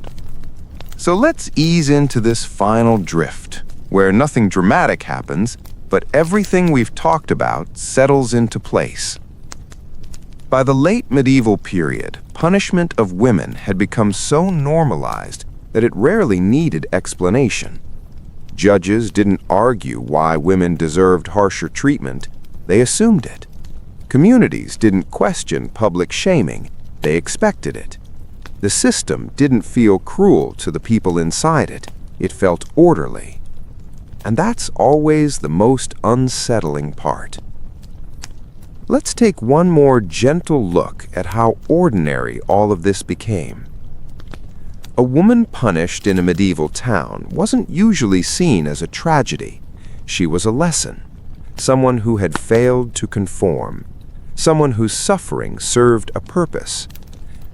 [SPEAKER 1] So let's ease into this final drift, where nothing dramatic happens, but everything we've talked about settles into place.
[SPEAKER 4] By the late medieval period, punishment of women had become so normalized that it rarely needed explanation. Judges didn't argue why women deserved harsher treatment, they assumed it. Communities didn't question public shaming, they expected it. The system didn't feel cruel to the people inside it, it felt orderly. And that's always the most unsettling part. Let's take one more gentle look at how ordinary all of this became. A woman punished in a medieval town wasn't usually seen as a tragedy. She was a lesson, someone who had failed to conform, someone whose suffering served a purpose.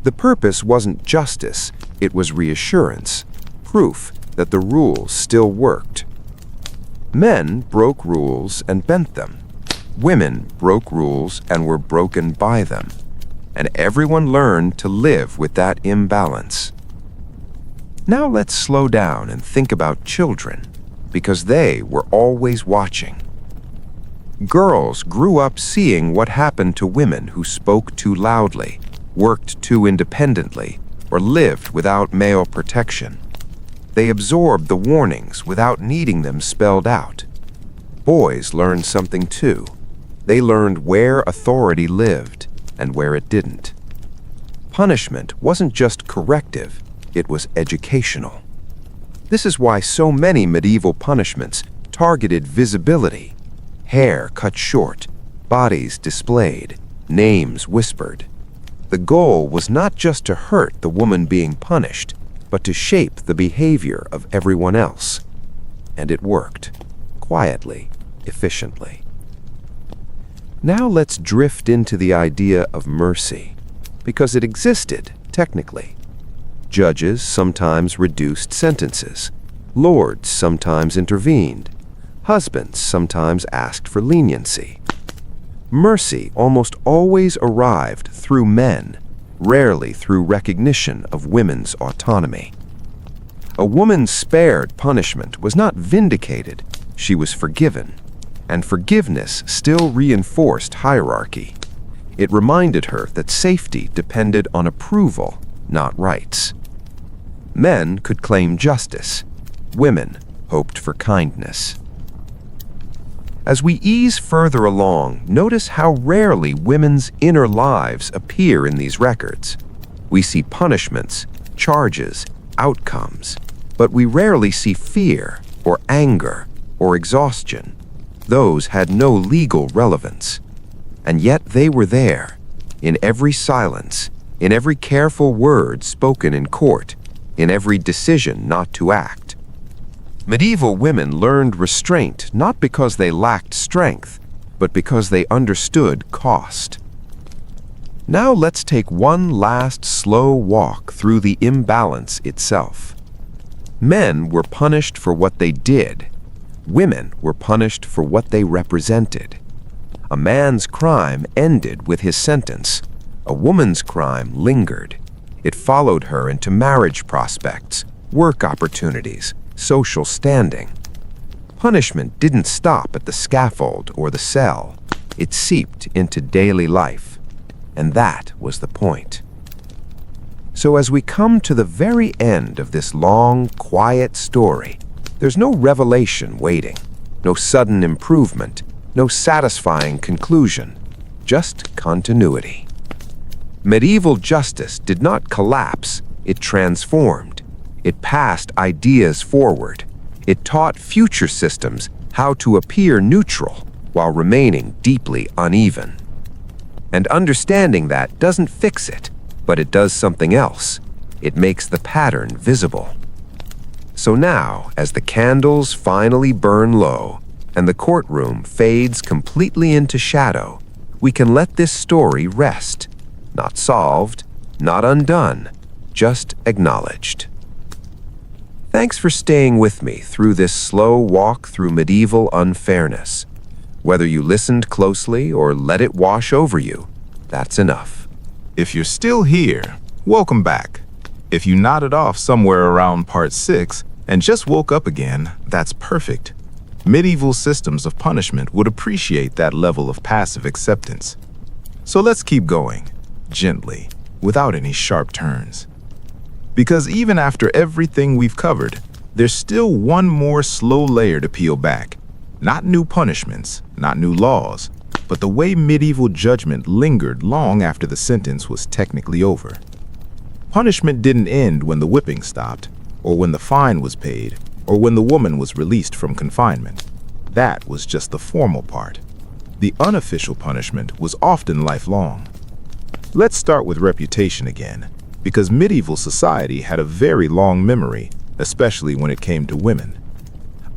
[SPEAKER 4] The purpose wasn't justice, it was reassurance, proof that the rules still worked. Men broke rules and bent them. Women broke rules and were broken by them. And everyone learned to live with that imbalance. Now let's slow down and think about children, because they were always watching. Girls grew up seeing what happened to women who spoke too loudly, worked too independently, or lived without male protection. They absorbed the warnings without needing them spelled out. Boys learned something too. They learned where authority lived and where it didn't. Punishment wasn't just corrective, it was educational. This is why so many medieval punishments targeted visibility. Hair cut short, bodies displayed, names whispered. The goal was not just to hurt the woman being punished, but to shape the behavior of everyone else. And it worked, quietly, efficiently. Now let's drift into the idea of mercy, because it existed, technically. Judges sometimes reduced sentences. Lords sometimes intervened. Husbands sometimes asked for leniency. Mercy almost always arrived through men, rarely through recognition of women's autonomy. A woman spared punishment was not vindicated, she was forgiven. And forgiveness still reinforced hierarchy. It reminded her that safety depended on approval, not rights. Men could claim justice. Women hoped for kindness. As we ease further along, notice how rarely women's inner lives appear in these records. We see punishments, charges, outcomes, but we rarely see fear or anger or exhaustion. Those had no legal relevance. And yet they were there, in every silence, in every careful word spoken in court, in every decision not to act. Medieval women learned restraint not because they lacked strength, but because they understood cost. Now let's take one last slow walk through the imbalance itself. Men were punished for what they did. Women were punished for what they represented. A man's crime ended with his sentence. A woman's crime lingered. It followed her into marriage prospects, work opportunities, social standing. Punishment didn't stop at the scaffold or the cell. It seeped into daily life. And that was the point. So as we come to the very end of this long, quiet story, there's no revelation waiting, no sudden improvement, no satisfying conclusion, just continuity. Medieval justice did not collapse, it transformed. It passed ideas forward. It taught future systems how to appear neutral while remaining deeply uneven. And understanding that doesn't fix it, but it does something else. It makes the pattern visible. So now, as the candles finally burn low and the courtroom fades completely into shadow, we can let this story rest. Not solved, not undone, just acknowledged. Thanks for staying with me through this slow walk through medieval unfairness. Whether you listened closely or let it wash over you, that's enough.
[SPEAKER 1] If you're still here, welcome back. If you nodded off somewhere around part 6 and just woke up again, that's perfect. Medieval systems of punishment would appreciate that level of passive acceptance. So let's keep going, gently, without any sharp turns. Because even after everything we've covered, there's still one more slow layer to peel back. Not new punishments, not new laws, but the way medieval judgment lingered long after the sentence was technically over. Punishment didn't end when the whipping stopped, or when the fine was paid, or when the woman was released from confinement. That was just the formal part. The unofficial punishment was often lifelong. Let's start with reputation again, because medieval society had a very long memory, especially when it came to women.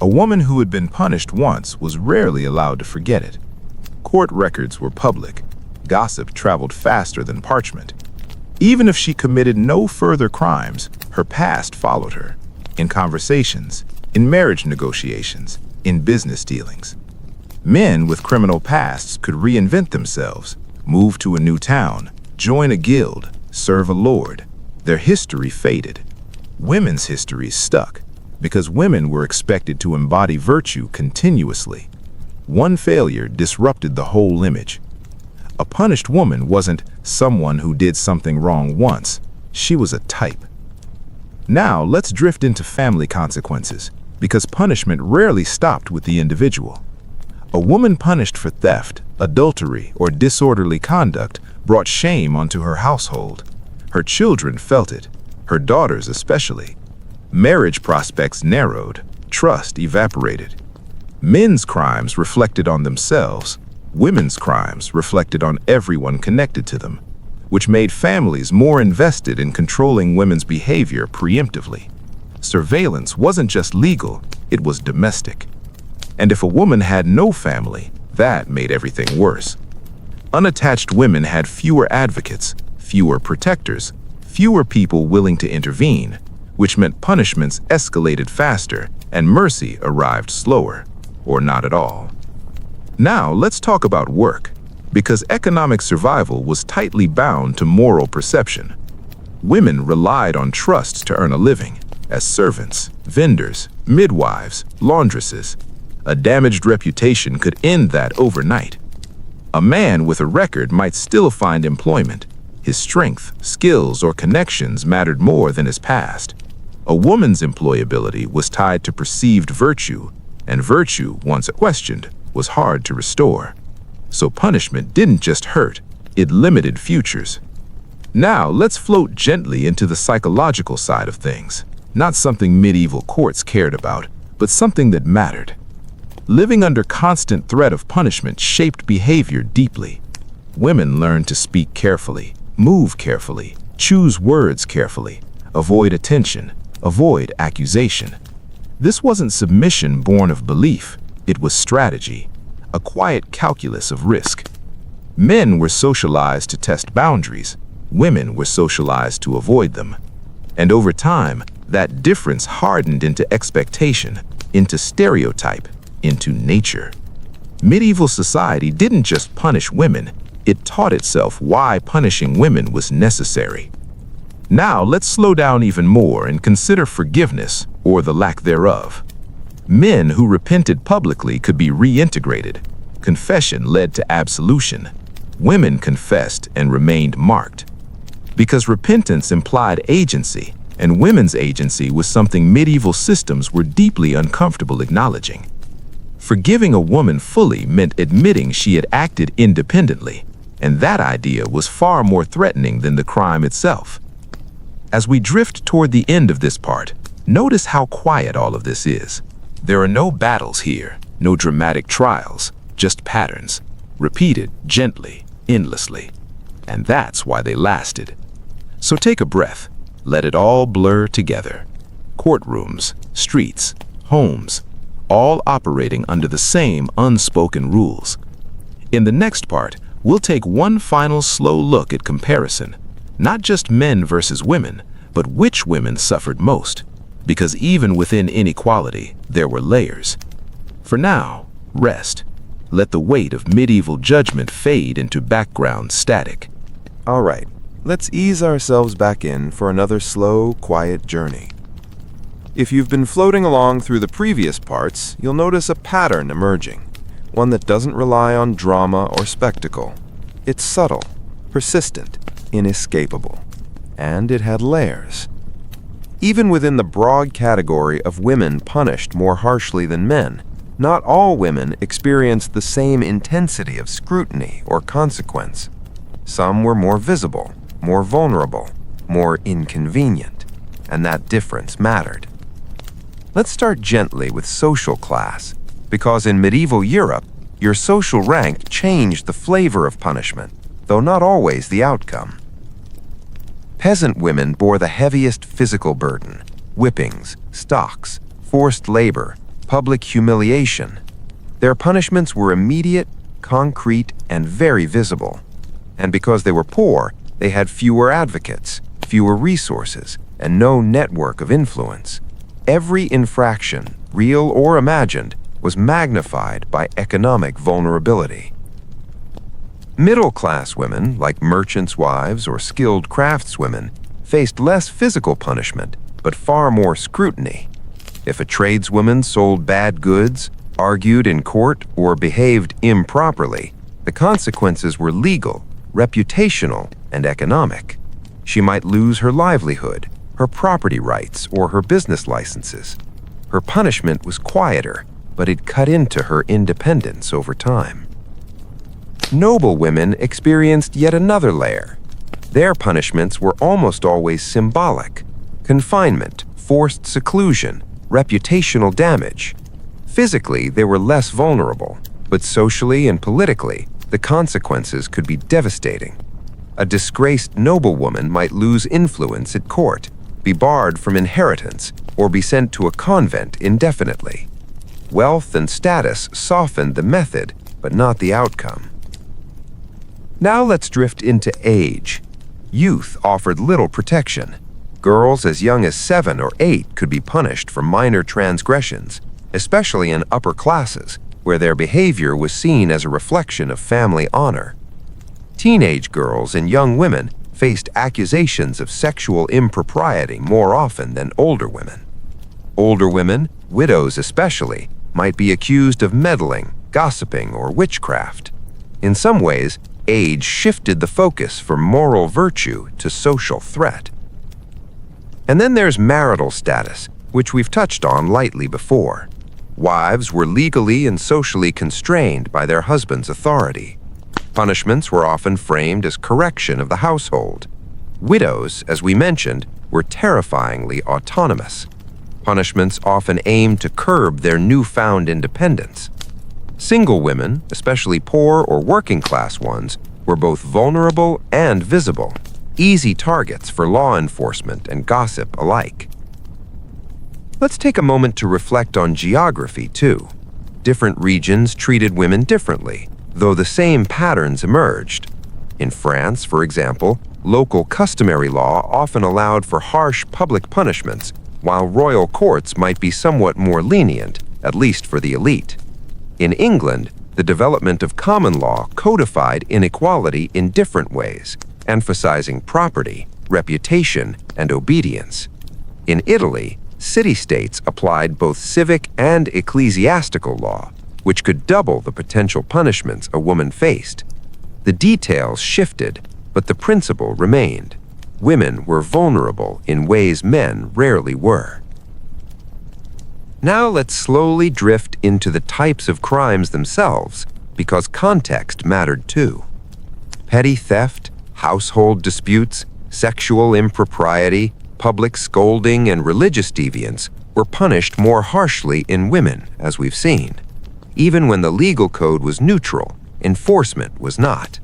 [SPEAKER 1] A woman who had been punished once was rarely allowed to forget it. Court records were public. Gossip traveled faster than parchment. Even if she committed no further crimes, her past followed her. In conversations, in marriage negotiations, in business dealings. Men with criminal pasts could reinvent themselves, move to a new town, join a guild, serve a lord. Their history faded. Women's history stuck, because women were expected to embody virtue continuously. One failure disrupted the whole image. A punished woman wasn't someone who did something wrong once. She was a type. Now let's drift into family consequences, because punishment rarely stopped with the individual. A woman punished for theft, adultery, or disorderly conduct brought shame onto her household. Her children felt it, her daughters especially. Marriage prospects narrowed, trust evaporated. Men's crimes reflected on themselves, women's crimes reflected on everyone connected to them, which made families more invested in controlling women's behavior preemptively. Surveillance wasn't just legal, it was domestic. And if a woman had no family, that made everything worse. Unattached women had fewer advocates, fewer protectors, fewer people willing to intervene, which meant punishments escalated faster and mercy arrived slower, or not at all. Now let's talk about work, because economic survival was tightly bound to moral perception. Women relied on trust to earn a living, as servants, vendors, midwives, laundresses. A damaged reputation could end that overnight. A man with a record might still find employment. His strength, skills, or connections mattered more than his past. A woman's employability was tied to perceived virtue, and virtue, once questioned, was hard to restore. So punishment didn't just hurt, it limited futures. Now let's float gently into the psychological side of things. Not something medieval courts cared about, but something that mattered. Living under constant threat of punishment shaped behavior deeply. Women learned to speak carefully, move carefully, choose words carefully, avoid attention, avoid accusation. This wasn't submission born of belief, it was strategy, a quiet calculus of risk. Men were socialized to test boundaries, women were socialized to avoid them. And over time, that difference hardened into expectation, into stereotype, into nature. Medieval society didn't just punish women, it taught itself why punishing women was necessary. Now let's slow down even more and consider forgiveness, or the lack thereof. Men who repented publicly could be reintegrated. Confession led to absolution. Women confessed and remained marked. Because repentance implied agency, and women's agency was something medieval systems were deeply uncomfortable acknowledging. Forgiving a woman fully meant admitting she had acted independently, and that idea was far more threatening than the crime itself. As we drift toward the end of this part, notice how quiet all of this is. There are no battles here, no dramatic trials, just patterns, repeated gently, endlessly. And that's why they lasted. So take a breath, let it all blur together. Courtrooms, streets, homes, all operating under the same unspoken rules. In the next part, we'll take one final slow look at comparison, not just men versus women, but which women suffered most, because even within inequality, there were layers. For now, rest. Let the weight of medieval judgment fade into background static.
[SPEAKER 4] All right, let's ease ourselves back in for another slow, quiet journey. If you've been floating along through the previous parts, you'll notice a pattern emerging, one that doesn't rely on drama or spectacle. It's subtle, persistent, inescapable, and it had layers. Even within the broad category of women punished more harshly than men, not all women experienced the same intensity of scrutiny or consequence. Some were more visible, more vulnerable, more inconvenient, and that difference mattered. Let's start gently with social class, because in medieval Europe, your social rank changed the flavor of punishment, though not always the outcome. Peasant women bore the heaviest physical burden: whippings, stocks, forced labor, public humiliation. Their punishments were immediate, concrete, and very visible. And because they were poor, they had fewer advocates, fewer resources, and no network of influence. Every infraction, real or imagined, was magnified by economic vulnerability. Middle-class women, like merchants' wives or skilled craftswomen, faced less physical punishment, but far more scrutiny. If a tradeswoman sold bad goods, argued in court, or behaved improperly, the consequences were legal, reputational, and economic. She might lose her livelihood, her property rights, or her business licenses. Her punishment was quieter, but it cut into her independence over time. Noble women experienced yet another layer. Their punishments were almost always symbolic: confinement, forced seclusion, reputational damage. Physically, they were less vulnerable, but socially and politically, the consequences could be devastating. A disgraced noblewoman might lose influence at court, be barred from inheritance, or be sent to a convent indefinitely. Wealth and status softened the method, but not the outcome. Now let's drift into age. Youth offered little protection. Girls as young as 7 or 8 could be punished for minor transgressions, especially in upper classes, where their behavior was seen as a reflection of family honor. Teenage girls and young women faced accusations of sexual impropriety more often than older women. Older women, widows especially, might be accused of meddling, gossiping, or witchcraft. In some ways, age shifted the focus from moral virtue to social threat. And then there's marital status, which we've touched on lightly before. Wives were legally and socially constrained by their husband's authority. Punishments were often framed as correction of the household. Widows, as we mentioned, were terrifyingly autonomous. Punishments often aimed to curb their newfound independence. Single women, especially poor or working-class ones, were both vulnerable and visible, easy targets for law enforcement and gossip alike. Let's take a moment to reflect on geography, too. Different regions treated women differently, though the same patterns emerged. In France, for example, local customary law often allowed for harsh public punishments, while royal courts might be somewhat more lenient, at least for the elite. In England, the development of common law codified inequality in different ways, emphasizing property, reputation, and obedience. In Italy, city-states applied both civic and ecclesiastical law, which could double the potential punishments a woman faced. The details shifted, but the principle remained. Women were vulnerable in ways men rarely were. Now let's slowly drift into the types of crimes themselves, because context mattered too. Petty theft, household disputes, sexual impropriety, public scolding, and religious deviance were punished more harshly in women, as we've seen. Even when the legal code was neutral, enforcement was not.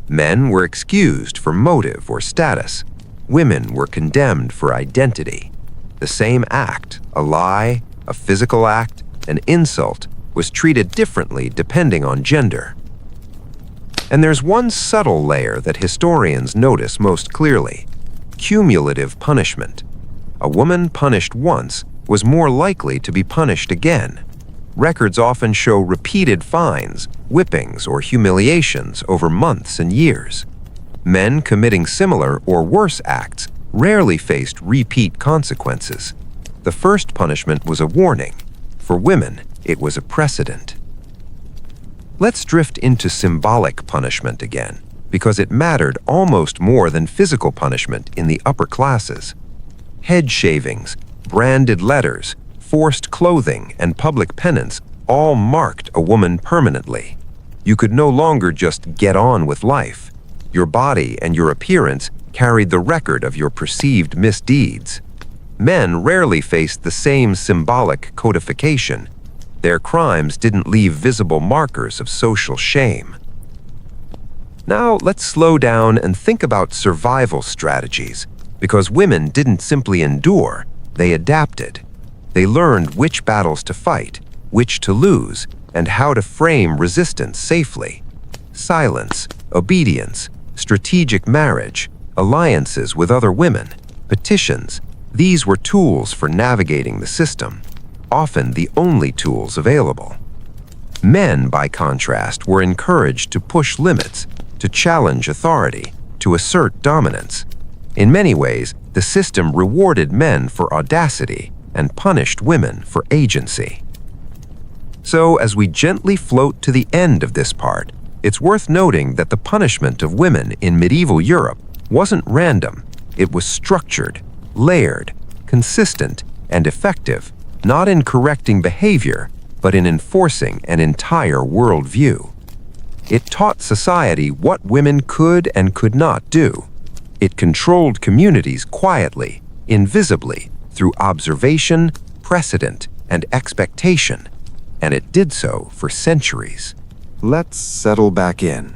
[SPEAKER 4] Men were excused for motive or status. Women were condemned for identity. The same act, a lie, a physical act, an insult, was treated differently depending on gender. And there's one subtle layer that historians notice most clearly: cumulative punishment. A woman punished once was more likely to be punished again. Records often show repeated fines, whippings, or humiliations over months and years. Men committing similar or worse acts rarely faced repeat consequences. The first punishment was a warning. For women, it was a precedent. Let's drift into symbolic punishment again,
[SPEAKER 3] because it mattered almost more than physical punishment in the upper classes. Head shavings, branded letters, forced clothing, and public penance all marked a woman permanently. You could no longer just get on with life. Your body and your appearance carried the record of your perceived misdeeds. Men rarely faced the same symbolic codification. Their crimes didn't leave visible markers of social shame. Now let's slow down and think about survival strategies, because women didn't simply endure, they adapted. They learned which battles to fight, which to lose, and how to frame resistance safely. Silence, obedience, strategic marriage, alliances with other women, petitions, these were tools for navigating the system, often the only tools available. Men, by contrast, were encouraged to push limits, to challenge authority, to assert dominance. In many ways, the system rewarded men for audacity and punished women for agency. So, as we gently float to the end of this part, it's worth noting that the punishment of women in medieval Europe wasn't random. It was structured, layered, consistent, and effective, not in correcting behavior, but in enforcing an entire worldview. It taught society what women could and could not do. It controlled communities quietly, invisibly, through observation, precedent, and expectation, and it did so for centuries.
[SPEAKER 1] Let's settle back in.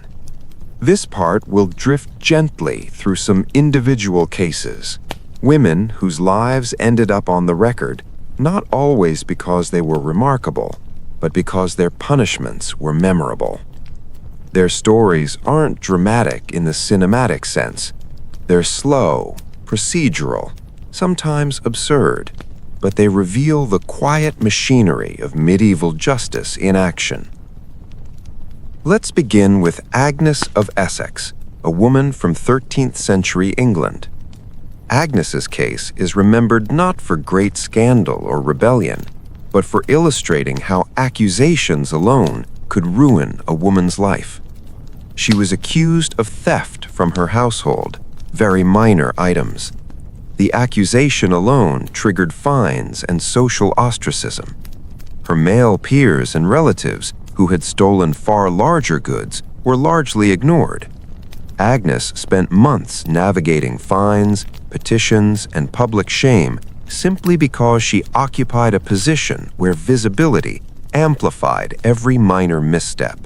[SPEAKER 1] This part will drift gently through some individual cases. Women whose lives ended up on the record, not always because they were remarkable, but because their punishments were memorable. Their stories aren't dramatic in the cinematic sense. They're slow, procedural, sometimes absurd, but they reveal the quiet machinery of medieval justice in action. Let's begin with Agnes of Essex, a woman from 13th century England. Agnes's case is remembered not for great scandal or rebellion, but for illustrating how accusations alone could ruin a woman's life. She was accused of theft from her household, very minor items. The accusation alone triggered fines and social ostracism. Her male peers and relatives, who had stolen far larger goods, were largely ignored. Agnes spent months navigating fines, petitions, and public shame simply because she occupied a position where visibility amplified every minor misstep.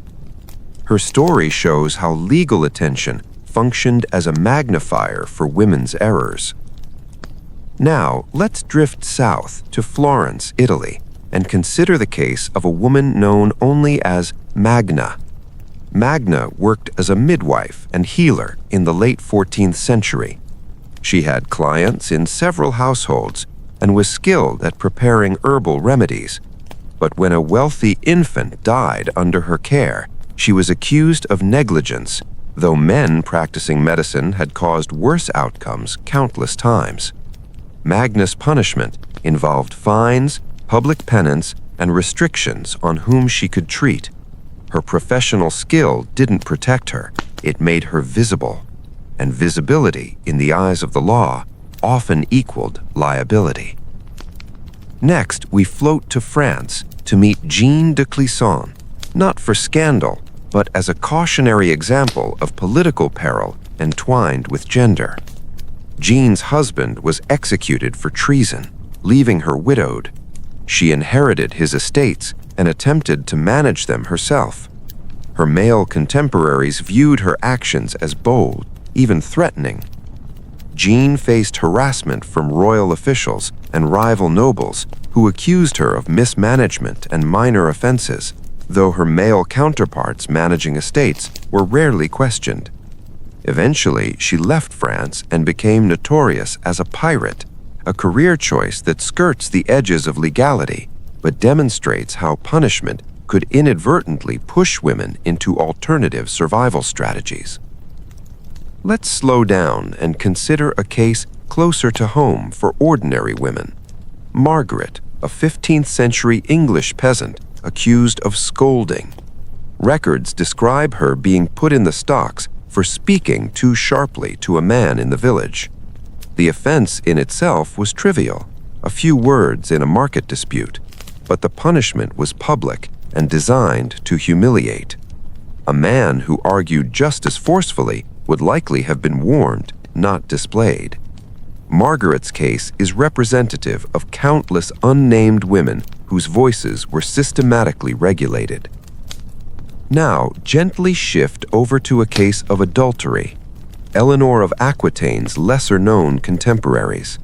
[SPEAKER 1] Her story shows how legal attention functioned as a magnifier for women's errors. Now, let's drift south to Florence, Italy, and consider the case of a woman known only as Magna. Magna worked as a midwife and healer in the late 14th century. She had clients in several households and was skilled at preparing herbal remedies. But when a wealthy infant died under her care, she was accused of negligence, though men practicing medicine had caused worse outcomes countless times. Magna's punishment involved fines, public penance, and restrictions on whom she could treat. Her professional skill didn't protect her, it made her visible. And visibility, in the eyes of the law, often equaled liability. Next, we float to France to meet Jeanne de Clisson, not for scandal, but as a cautionary example of political peril entwined with gender. Jeanne's husband was executed for treason, leaving her widowed. She inherited his estates and attempted to manage them herself. Her male contemporaries viewed her actions as bold, even threatening. Jeanne faced harassment from royal officials and rival nobles who accused her of mismanagement and minor offenses, though her male counterparts managing estates were rarely questioned. Eventually, she left France and became notorious as a pirate, a career choice that skirts the edges of legality, but demonstrates how punishment could inadvertently push women into alternative survival strategies. Let's slow down and consider a case closer to home for ordinary women. Margaret, a 15th century English peasant accused of scolding. Records describe her being put in the stocks
[SPEAKER 3] for speaking too sharply to a man in the village. The offense in itself was trivial, a few words in a market dispute, but the punishment was public and designed to humiliate. A man who argued just as forcefully would likely have been warned, not displayed. Margaret's case is representative of countless unnamed women whose voices were systematically regulated. Now, gently shift over to a case of adultery, Eleanor of Aquitaine's lesser-known contemporaries.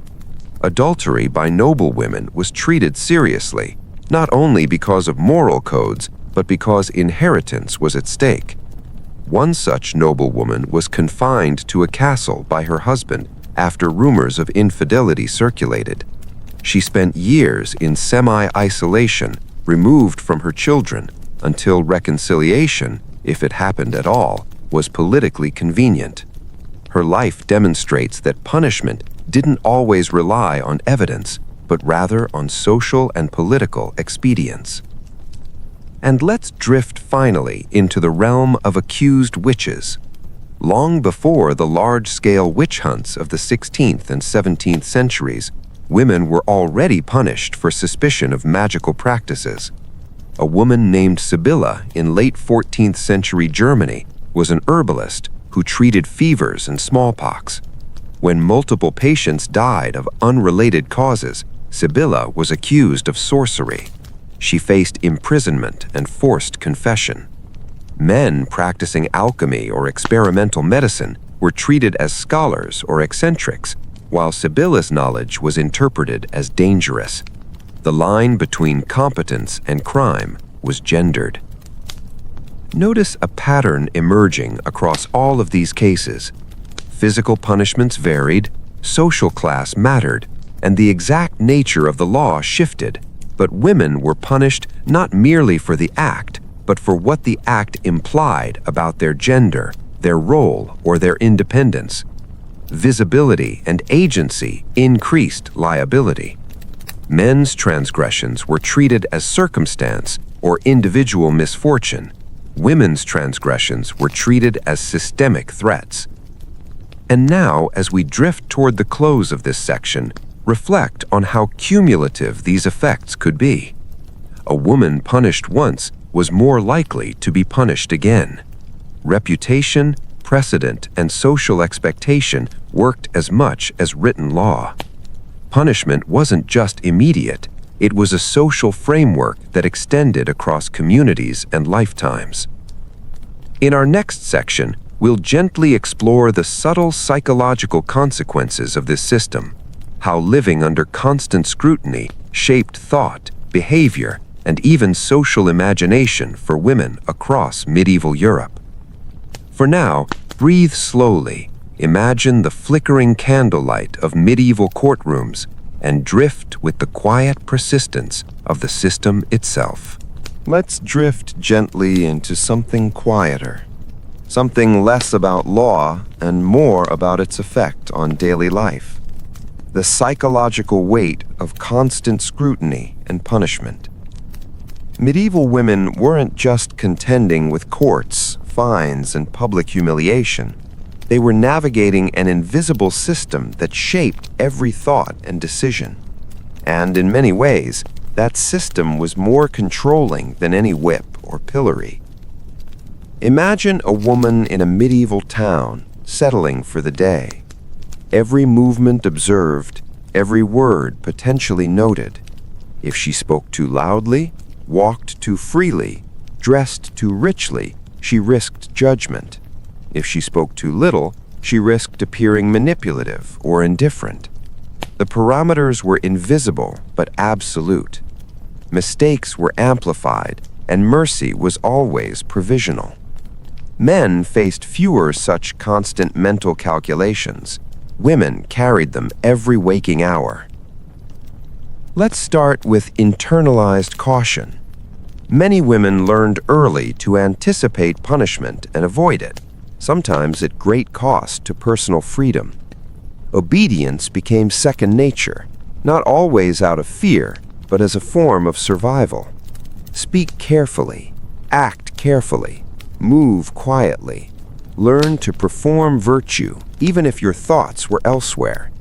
[SPEAKER 3] Adultery by noblewomen was treated seriously, not only because of moral codes, but because inheritance was at stake. One such noblewoman was confined to a castle by her husband after rumors of infidelity circulated. She spent years in semi-isolation, removed from her children, until reconciliation, if it happened at all, was politically convenient. Her life demonstrates that punishment didn't always rely on evidence, but rather on social and political expedients. And let's drift finally into the realm of accused witches. Long before the large-scale witch hunts of the 16th and 17th centuries, women were already punished for suspicion of magical practices. A woman named Sibylla in late 14th century Germany was an herbalist who treated fevers and smallpox. When multiple patients died of unrelated causes, Sibylla was accused of sorcery. She faced imprisonment and forced confession. Men practicing alchemy or experimental medicine were treated as scholars or eccentrics, while Sibylla's knowledge was interpreted as dangerous. The line between competence and crime was gendered. Notice a pattern emerging across all of these cases. Physical punishments varied, social class mattered, and the exact nature of the law shifted, but women were punished not merely for the act, but for what the act implied about their gender, their role, or their independence. Visibility and agency increased liability. Men's transgressions were treated as circumstance or individual misfortune. Women's transgressions were treated as systemic threats. And now, as we drift toward the close of this section, reflect on how cumulative these effects could be. A woman punished once was more likely to be punished again. Reputation, precedent, and social expectation worked as much as written law. Punishment wasn't just immediate, it was a social framework that extended across communities and lifetimes. In our next section, we'll gently explore the subtle psychological consequences of this system, how living under constant scrutiny shaped thought, behavior, and even social imagination for women across medieval Europe. For now, breathe slowly. Imagine the flickering candlelight of medieval courtrooms and drift with the quiet persistence of the system itself.
[SPEAKER 4] Let's drift gently into something quieter, something less about law and more about its effect on daily life. The psychological weight of constant scrutiny and punishment. Medieval women weren't just contending with courts, fines, and public humiliation. They were navigating an invisible system that shaped every thought and decision. And in many ways, that system was more controlling than any whip or pillory. Imagine a woman in a medieval town settling for the day. Every movement observed, every word potentially noted. If she spoke too loudly, walked too freely, dressed too richly, she risked judgment. If she spoke too little, she risked appearing manipulative or indifferent. The parameters were invisible but absolute. Mistakes were amplified, and mercy was always provisional. Men faced fewer such constant mental calculations. Women carried them every waking hour. Let's start with internalized caution. Many women learned early to anticipate punishment and avoid it, sometimes at great cost to personal freedom. Obedience became second nature, not always out of fear, but as a form of survival. Speak carefully, act carefully, move quietly. Learn to perform virtue even if your thoughts were elsewhere.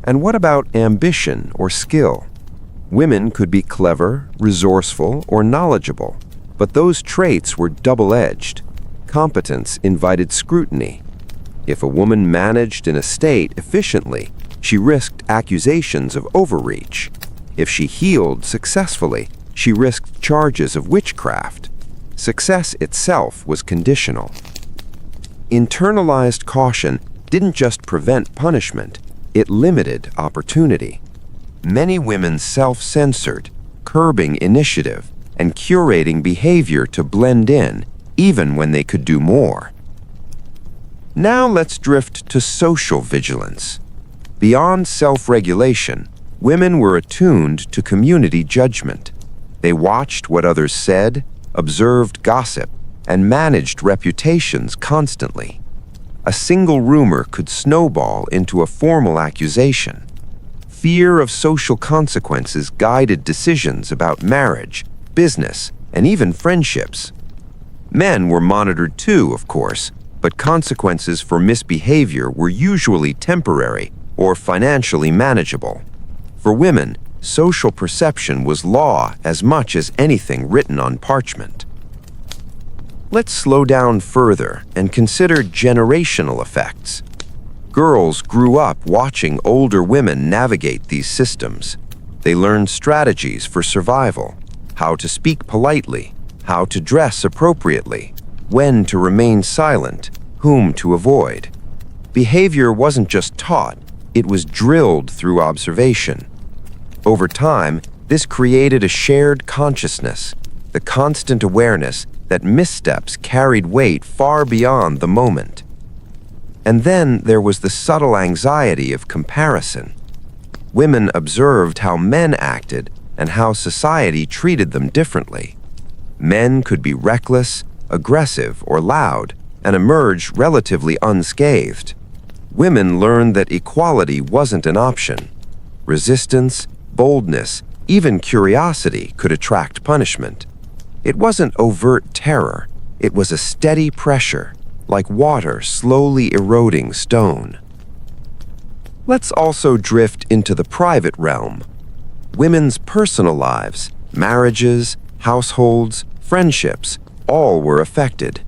[SPEAKER 4] And what about ambition or skill? Women could be clever, resourceful, or knowledgeable, but those traits were double-edged. Competence invited scrutiny. If a woman managed an estate efficiently, she risked accusations of overreach. If she healed successfully, she risked charges of witchcraft. Success itself was conditional. Internalized caution didn't just prevent punishment, it limited opportunity. Many women self-censored, curbing initiative and curating behavior to blend in, even when they could do more. Now let's drift to social vigilance. Beyond self-regulation, women were attuned to community judgment. They watched what others said, observed gossip, and managed reputations constantly. A single rumor could snowball into a formal accusation. Fear of social consequences guided decisions about marriage, business, and even friendships. Men were monitored too, of course, but consequences for misbehavior were usually temporary or financially manageable. For women, social perception was law as much as anything written on parchment. Let's slow down further and consider generational effects. Girls grew up watching older women navigate these systems. They learned strategies for survival, how to speak politely, how to dress appropriately, when to remain silent, whom to avoid. Behavior wasn't just taught, it was drilled through observation. Over time, this created a shared consciousness, the constant awareness that missteps carried weight far beyond the moment. And then there was the subtle anxiety of comparison. Women observed how men acted and how society treated them differently. Men could be reckless, aggressive, or loud, and emerge relatively unscathed. Women learned that equality wasn't an option. Resistance, boldness, even curiosity could attract punishment. It wasn't overt terror, it was a steady pressure, like water slowly eroding stone. Let's also drift into the private realm. Women's personal lives, marriages, households, friendships, all were affected.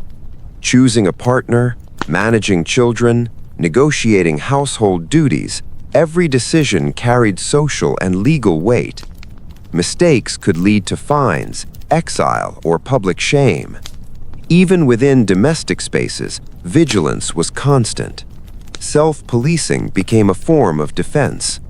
[SPEAKER 4] Choosing a partner, managing children, negotiating household duties, every decision carried social and legal weight. Mistakes could lead to fines, exile, or public shame. Even within domestic spaces, vigilance was constant. Self-policing became a form of defense.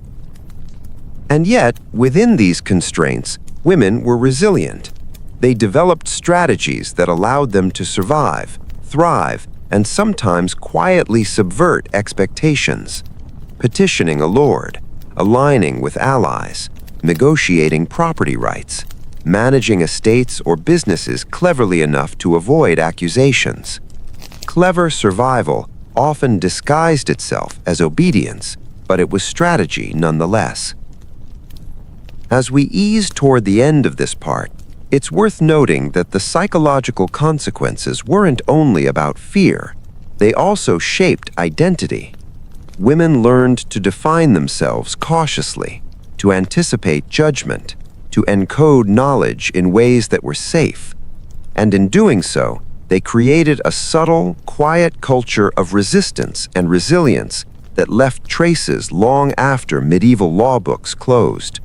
[SPEAKER 4] And yet, within these constraints, women were resilient. They developed strategies that allowed them to survive, thrive, and sometimes quietly subvert expectations. Petitioning a lord, aligning with allies, negotiating property rights, managing estates or businesses cleverly enough to avoid accusations. Clever survival often disguised itself as obedience, but it was strategy nonetheless. As we ease toward the end of this part, it's worth noting that the psychological consequences weren't only about fear, they also shaped identity. Women learned to define themselves cautiously, to anticipate judgment, to encode knowledge in ways that were safe. And in doing so, they created a subtle, quiet culture of resistance and resilience that left traces long after medieval law books closed.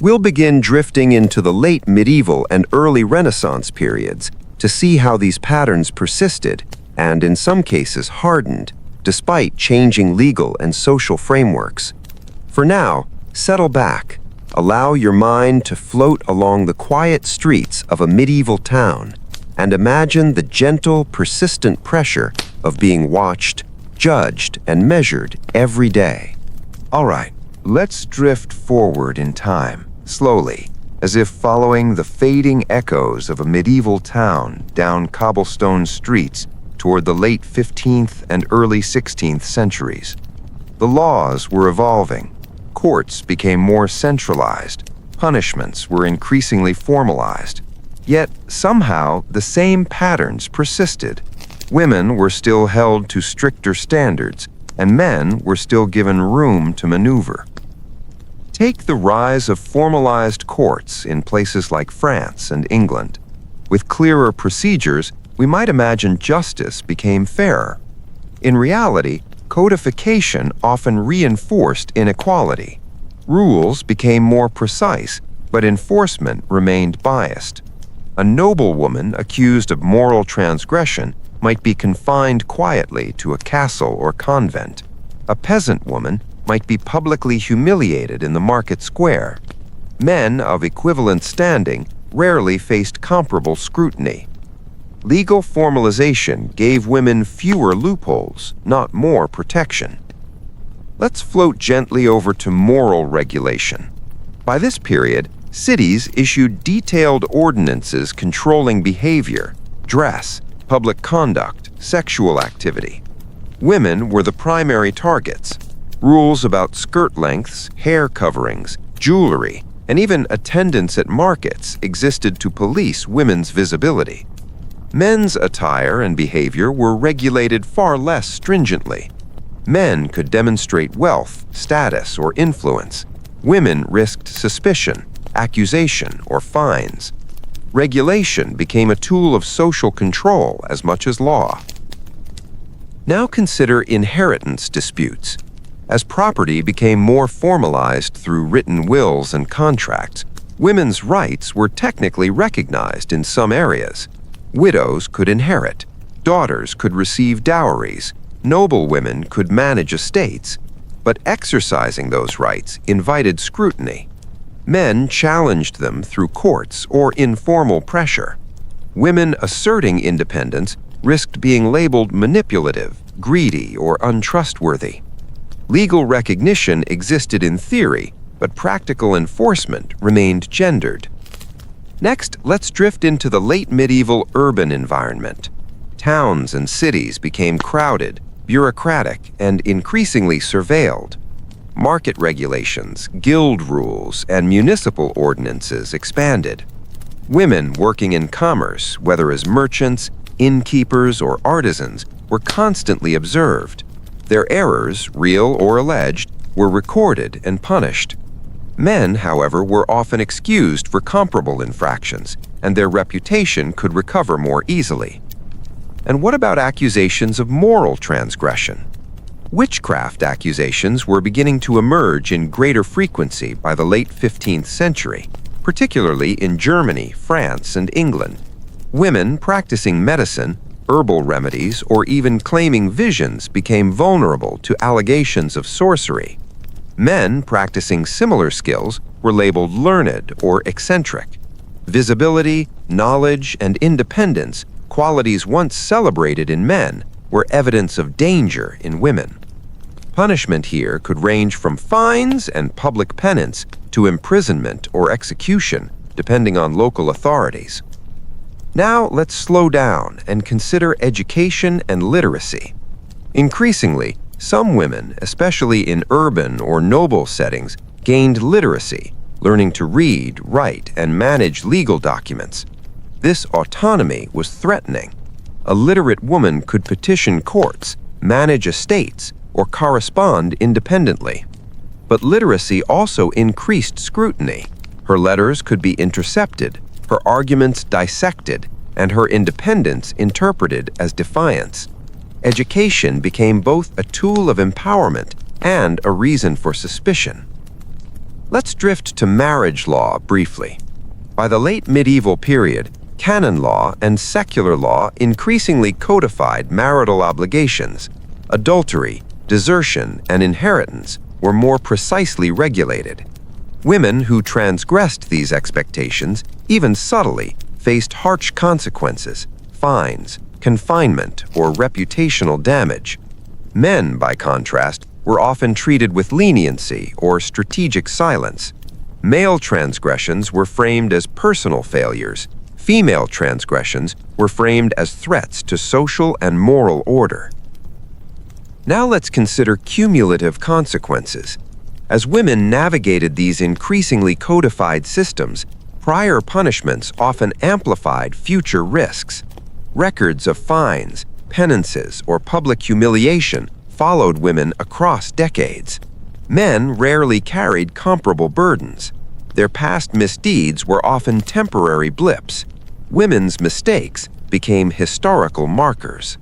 [SPEAKER 4] We'll begin drifting into the late medieval and early Renaissance periods to see how these patterns persisted and, in some cases, hardened, despite changing legal and social frameworks. For now, settle back. Allow your mind to float along the quiet streets of a medieval town and imagine the gentle, persistent pressure of being watched, judged, and measured every day.
[SPEAKER 1] All right, let's drift forward in time, slowly, as if following the fading echoes of a medieval town down cobblestone streets toward the late 15th and early 16th centuries. The laws were evolving. Courts became more centralized. Punishments were increasingly formalized. Yet, somehow, the same patterns persisted.
[SPEAKER 3] Women were still held to stricter standards, and men were still given room to maneuver. Take the rise of formalized courts in places like France and England. With clearer procedures, we might imagine justice became fairer. In reality, codification often reinforced inequality. Rules became more precise, but enforcement remained biased. A noblewoman accused of moral transgression might be confined quietly to a castle or convent. A peasant woman might be publicly humiliated in the market square. Men of equivalent standing rarely faced comparable scrutiny. Legal formalization gave women fewer loopholes, not more protection. Let's float gently over to moral regulation. By this period, cities issued detailed ordinances controlling behavior, dress, public conduct, sexual activity. Women were the primary targets. Rules about skirt lengths, hair coverings, jewelry, and even attendance at markets existed to police women's visibility. Men's attire and behavior were regulated far less stringently. Men could demonstrate wealth, status, or influence. Women risked suspicion, accusation, or fines. Regulation became a tool of social control as much as law. Now consider inheritance disputes. As property became more formalized through written wills and contracts, women's rights were technically recognized in some areas. Widows could inherit, daughters could receive dowries, noblewomen could manage estates, but exercising those rights invited scrutiny. Men challenged them through courts or informal pressure. Women asserting independence risked being labeled manipulative, greedy, or untrustworthy. Legal recognition existed in theory, but practical enforcement remained gendered. Next, let's drift into the late medieval urban environment. Towns and cities became crowded, bureaucratic, and increasingly surveilled. Market regulations, guild rules, and municipal ordinances expanded. Women working in commerce, whether as merchants, innkeepers, or artisans, were constantly observed. Their errors, real or alleged, were recorded and punished. Men, however, were often excused for comparable infractions, and their reputation could recover more easily. And what about accusations of moral transgression? Witchcraft accusations were beginning to emerge in greater frequency by the late 15th century, particularly in Germany, France, and England. Women practicing medicine, herbal remedies, or even claiming visions became vulnerable to allegations of sorcery. Men practicing similar skills were labeled learned or eccentric. Visibility, knowledge, and independence, qualities once celebrated in men, were evidence of danger in women. Punishment here could range from fines and public penance to imprisonment or execution, depending on local authorities. Now let's slow down and consider education and literacy. Increasingly, some women, especially in urban or noble settings, gained literacy, learning to read, write, and manage legal documents. This autonomy was threatening. A literate woman could petition courts, manage estates, or correspond independently. But literacy also increased scrutiny. Her letters could be intercepted, her arguments dissected, and her independence interpreted as defiance. Education became both a tool of empowerment and a reason for suspicion. Let's drift to marriage law briefly. By the late medieval period, canon law and secular law increasingly codified marital obligations. Adultery, desertion, and inheritance were more precisely regulated. Women who transgressed these expectations, even subtly, faced harsh consequences, fines, confinement, or reputational damage. Men, by contrast, were often treated with leniency or strategic silence. Male transgressions were framed as personal failures. Female transgressions were framed as threats to social and moral order. Now let's consider cumulative consequences. As women navigated these increasingly codified systems, prior punishments often amplified future risks. Records of fines, penances or public humiliation followed women across decades. Men rarely carried comparable burdens. Their past misdeeds were often temporary blips. Women's mistakes became historical markers.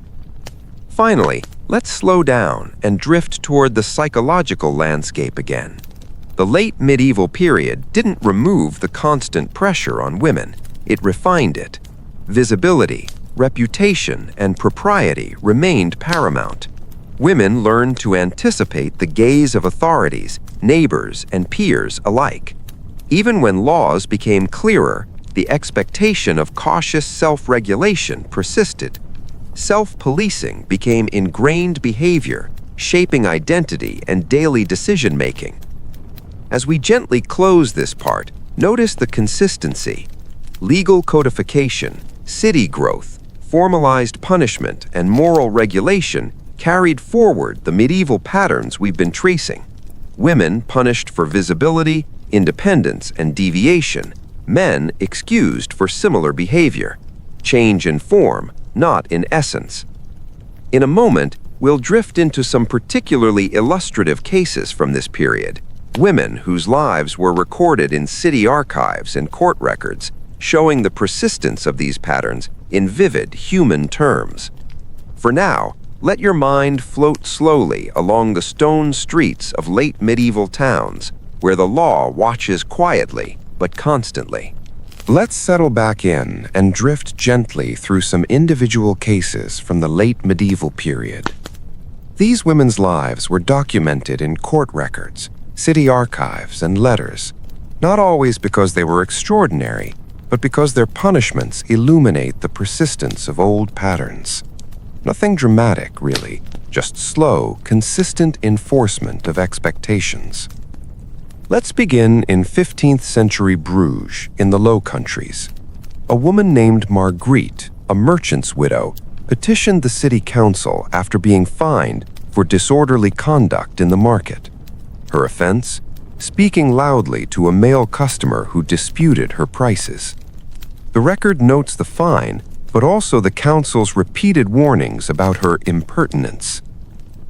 [SPEAKER 3] Finally, let's slow down and drift toward the psychological landscape again. The late medieval period didn't remove the constant pressure on women, it refined it. Visibility, reputation, and propriety remained paramount. Women learned to anticipate the gaze of authorities, neighbors, and peers alike. Even when laws became clearer, the expectation of cautious self-regulation persisted. Self-policing became ingrained behavior, shaping identity and daily decision-making. As we gently close this part, notice the consistency. Legal codification, city growth, formalized punishment, and moral regulation carried forward the medieval patterns we've been tracing. Women punished for visibility, independence, and deviation. Men excused for similar behavior. Change in form, not in essence. In a moment, we'll drift into some particularly illustrative cases from this period. Women whose lives were recorded in city archives and court records, showing the persistence of these patterns in vivid human terms. For now, let your mind float slowly along the stone streets of late medieval towns, where the law watches quietly but constantly. Let's settle back in and drift gently through some individual cases from the late medieval period. These women's lives were documented in court records, city archives, and letters, not always because they were extraordinary, but because their punishments illuminate the persistence of old patterns. Nothing dramatic, really, just slow, consistent enforcement of expectations. Let's begin in 15th century Bruges, in the Low Countries. A woman named Marguerite, a merchant's widow, petitioned the city council after being fined for disorderly conduct in the market. Her offense? Speaking loudly to a male customer who disputed her prices. The record notes the fine, but also the council's repeated warnings about her impertinence.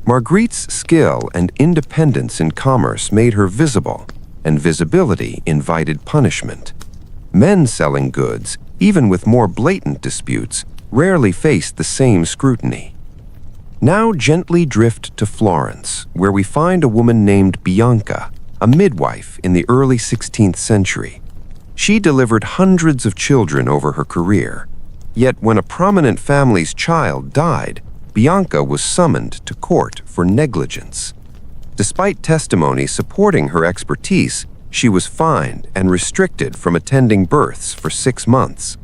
[SPEAKER 3] Marguerite's skill and independence in commerce made her visible, and visibility invited punishment. Men selling goods, even with more blatant disputes, rarely faced the same scrutiny. Now gently drift to Florence, where we find a woman named Bianca, a midwife in the early 16th century. She delivered hundreds of children over her career. Yet when a prominent family's child died, Bianca was summoned to court for negligence. Despite testimony supporting her expertise, she was fined and restricted from attending births for 6 months.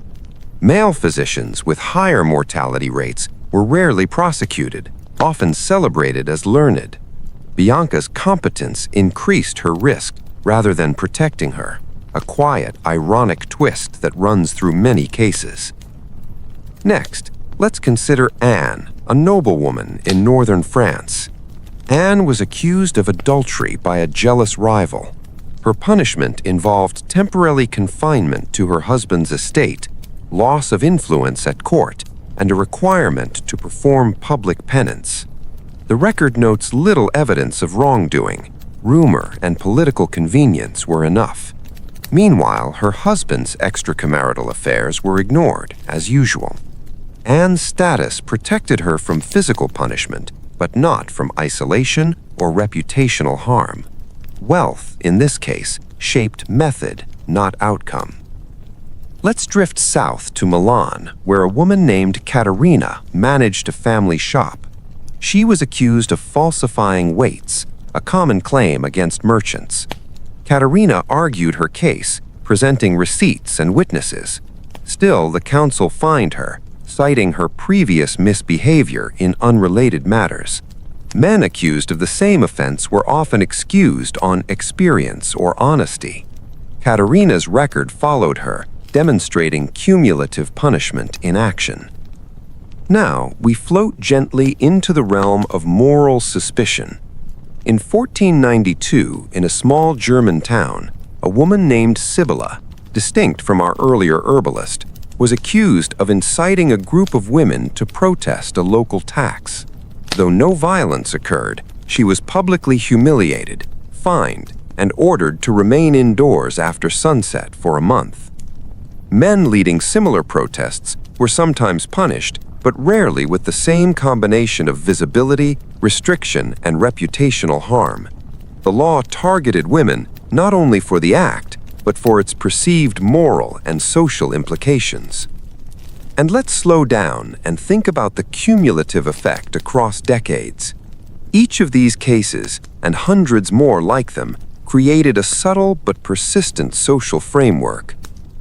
[SPEAKER 3] Male physicians with higher mortality rates were rarely prosecuted, often celebrated as learned. Bianca's competence increased her risk rather than protecting her, a quiet, ironic twist that runs through many cases. Next, let's consider Anne, a noblewoman in northern France. Anne was accused of adultery by a jealous rival. Her punishment involved temporary confinement to her husband's estate, loss of influence at court, and a requirement to perform public penance. The record notes little evidence of wrongdoing. Rumor and political convenience were enough. Meanwhile, her husband's extramarital affairs were ignored, as usual. Anne's status protected her from physical punishment, but not from isolation or reputational harm. Wealth, in this case, shaped method, not outcome. Let's drift south to Milan, where a woman named Caterina managed a family shop. She was accused of falsifying weights, a common claim against merchants. Caterina argued her case, presenting receipts and witnesses. Still, the council fined her, citing her previous misbehavior in unrelated matters. Men accused of the same offense were often excused on experience or honesty. Caterina's record followed her, demonstrating cumulative punishment in action. Now, we float gently into the realm of moral suspicion. In 1492, in a small German town, a woman named Sibylla, distinct from our earlier herbalist, was accused of inciting a group of women to protest a local tax. Though no violence occurred, she was publicly humiliated, fined, and ordered to remain indoors after sunset for a month. Men leading similar protests were sometimes punished, but rarely with the same combination of visibility, restriction, and reputational harm. The law targeted women not only for the act, but for its perceived moral and social implications. And let's slow down and think about the cumulative effect across decades. Each of these cases, and hundreds more like them, created a subtle but persistent social framework.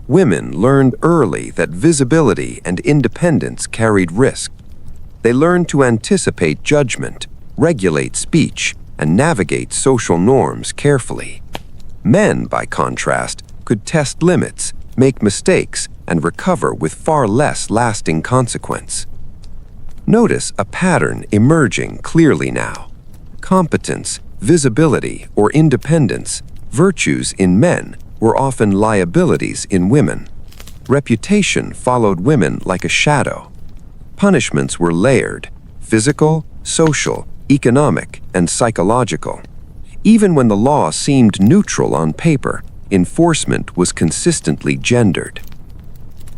[SPEAKER 3] Women learned early that visibility and independence carried risk. They learned to anticipate judgment, regulate speech, and navigate social norms carefully. Men, by contrast, could test limits, make mistakes, and recover with far less lasting consequence. Notice a pattern emerging clearly now. Competence, visibility, or independence, virtues in men, were often liabilities in women. Reputation followed women like a shadow. Punishments were layered: physical, social, economic, and psychological. Even when the law seemed neutral on paper, enforcement was consistently gendered.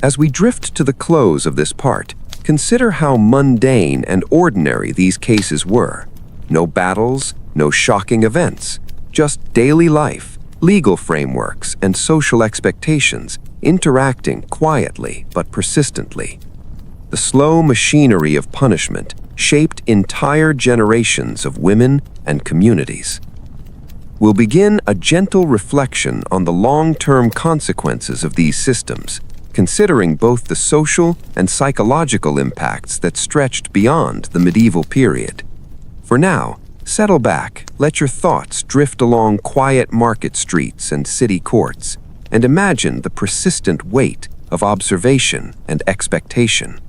[SPEAKER 3] As we drift to the close of this part, consider how mundane and ordinary these cases were. No battles, no shocking events, just daily life, legal frameworks, and social expectations interacting quietly but persistently. The slow machinery of punishment shaped entire generations of women and communities. We'll begin a gentle reflection on the long-term consequences of these systems, considering both the social and psychological impacts that stretched beyond the medieval period. For now, settle back, let your thoughts drift along quiet market streets and city courts, and imagine the persistent weight of observation and expectation.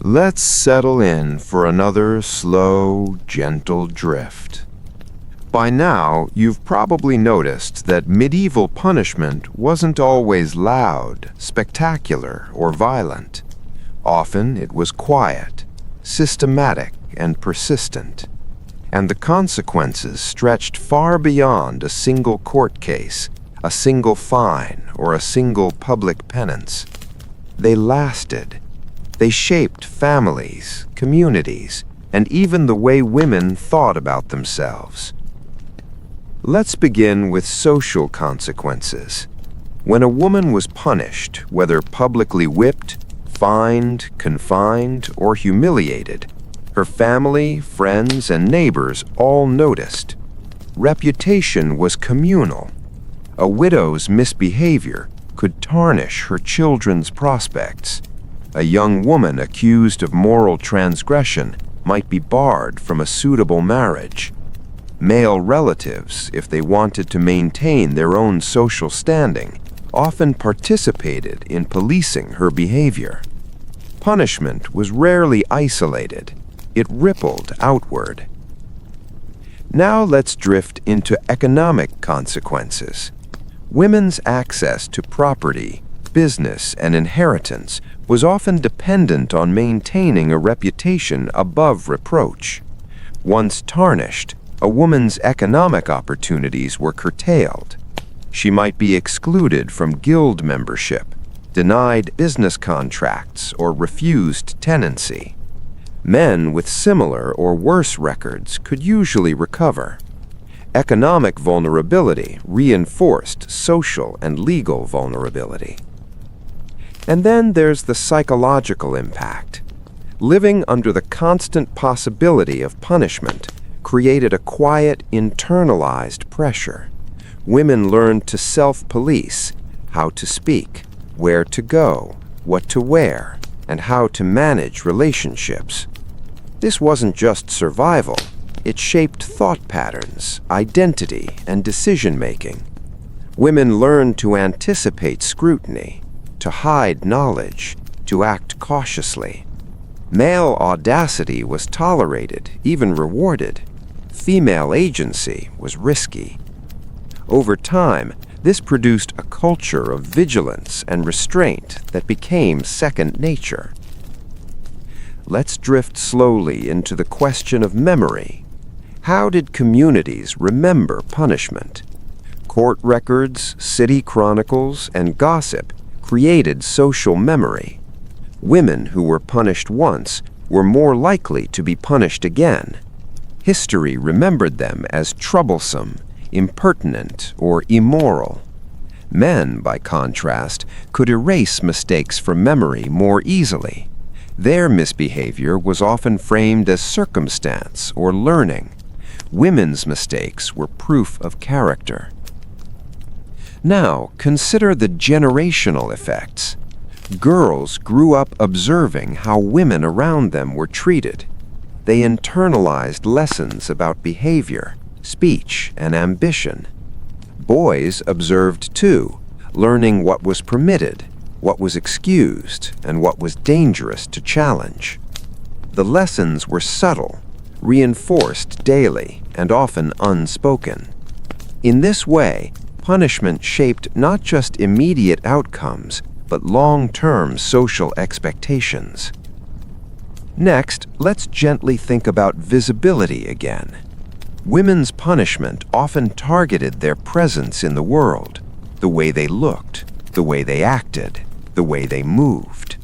[SPEAKER 4] Let's settle in for another slow, gentle drift. By now, you've probably noticed that medieval punishment wasn't always loud, spectacular, or violent. Often it was quiet, systematic, and persistent. And the consequences stretched far beyond a single court case, a single fine, or a single public penance. They lasted. They shaped families, communities, and even the way women thought about themselves. Let's begin with social consequences. When a woman was punished, whether publicly whipped, fined, confined, or humiliated, her family, friends, and neighbors all noticed. Reputation was communal. A widow's misbehavior could tarnish her children's prospects. A young woman accused of moral transgression might be barred from a suitable marriage. Male relatives, if they wanted to maintain their own social standing, often participated in policing her behavior. Punishment was rarely isolated. It rippled outward. Now let's drift into economic consequences. Women's access to property, business, and inheritance was often dependent on maintaining a reputation above reproach. Once tarnished, a woman's economic opportunities were curtailed. She might be excluded from guild membership, denied business contracts, or refused tenancy. Men with similar or worse records could usually recover. Economic vulnerability reinforced social and legal vulnerability. And then there's the psychological impact. Living under the constant possibility of punishment created a quiet, internalized pressure. Women learned to self-police, how to speak, where to go, what to wear, and how to manage relationships. This wasn't just survival. It shaped thought patterns, identity, and decision-making. Women learned to anticipate scrutiny, to hide knowledge, to act cautiously. Male audacity was tolerated, even rewarded. Female agency was risky. Over time, this produced a
[SPEAKER 3] culture of vigilance and restraint that became second nature. Let's drift slowly into the question of memory. How did communities remember punishment? Court records, city chronicles, and gossip created social memory. Women who were punished once were more likely to be punished again. History remembered them as troublesome, impertinent, or immoral. Men, by contrast, could erase mistakes from memory more easily. Their misbehavior was often framed as circumstance or learning. Women's mistakes were proof of character. Now, consider the generational effects. Girls grew up observing how women around them were treated. They internalized lessons about behavior, speech, and ambition. Boys observed too, learning what was permitted, what was excused, and what was dangerous to challenge. The lessons were subtle, reinforced daily, and often unspoken. In this way, punishment shaped not just immediate outcomes, but long-term social expectations. Next, let's gently think about visibility again. Women's punishment often targeted their presence in the world, the way they looked, the way they acted, the way they moved.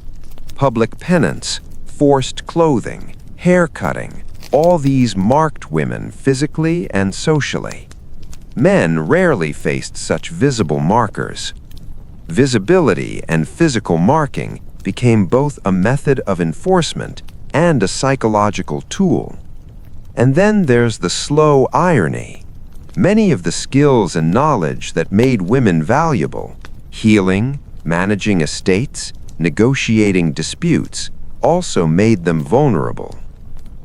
[SPEAKER 3] Public penance, forced clothing, hair cutting, all these marked women physically and socially. Men rarely faced such visible markers. Visibility and physical marking became both a method of enforcement and a psychological tool. And then there's the slow irony. Many of the skills and knowledge that made women valuable, healing, managing estates, negotiating disputes, also made them vulnerable.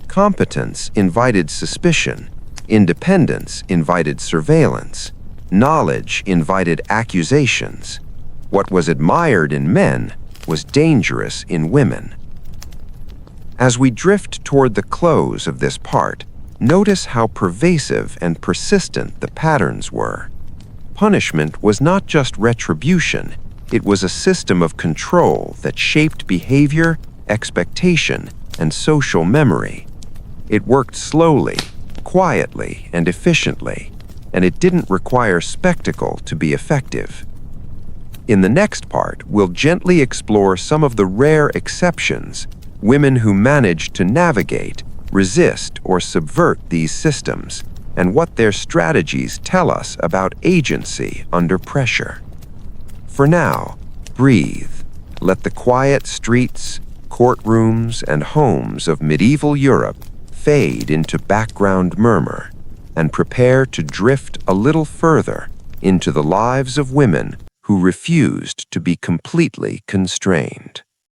[SPEAKER 3] Competence invited suspicion. Independence invited surveillance. Knowledge invited accusations. What was admired in men was dangerous in women. As we drift toward the close of this part, notice how pervasive and persistent the patterns were. Punishment was not just retribution, it was a system of control that shaped behavior, expectation, and social memory. It worked slowly, quietly, and efficiently, and it didn't require spectacle to be effective. In the next part, we'll gently explore some of the rare exceptions, women who managed to navigate, resist, or subvert these systems, and what their strategies tell us about agency under pressure. For now, breathe. Let the quiet streets, courtrooms, and homes of medieval Europe fade into background murmur, and prepare to drift a little further into the lives of women who refused to be completely constrained.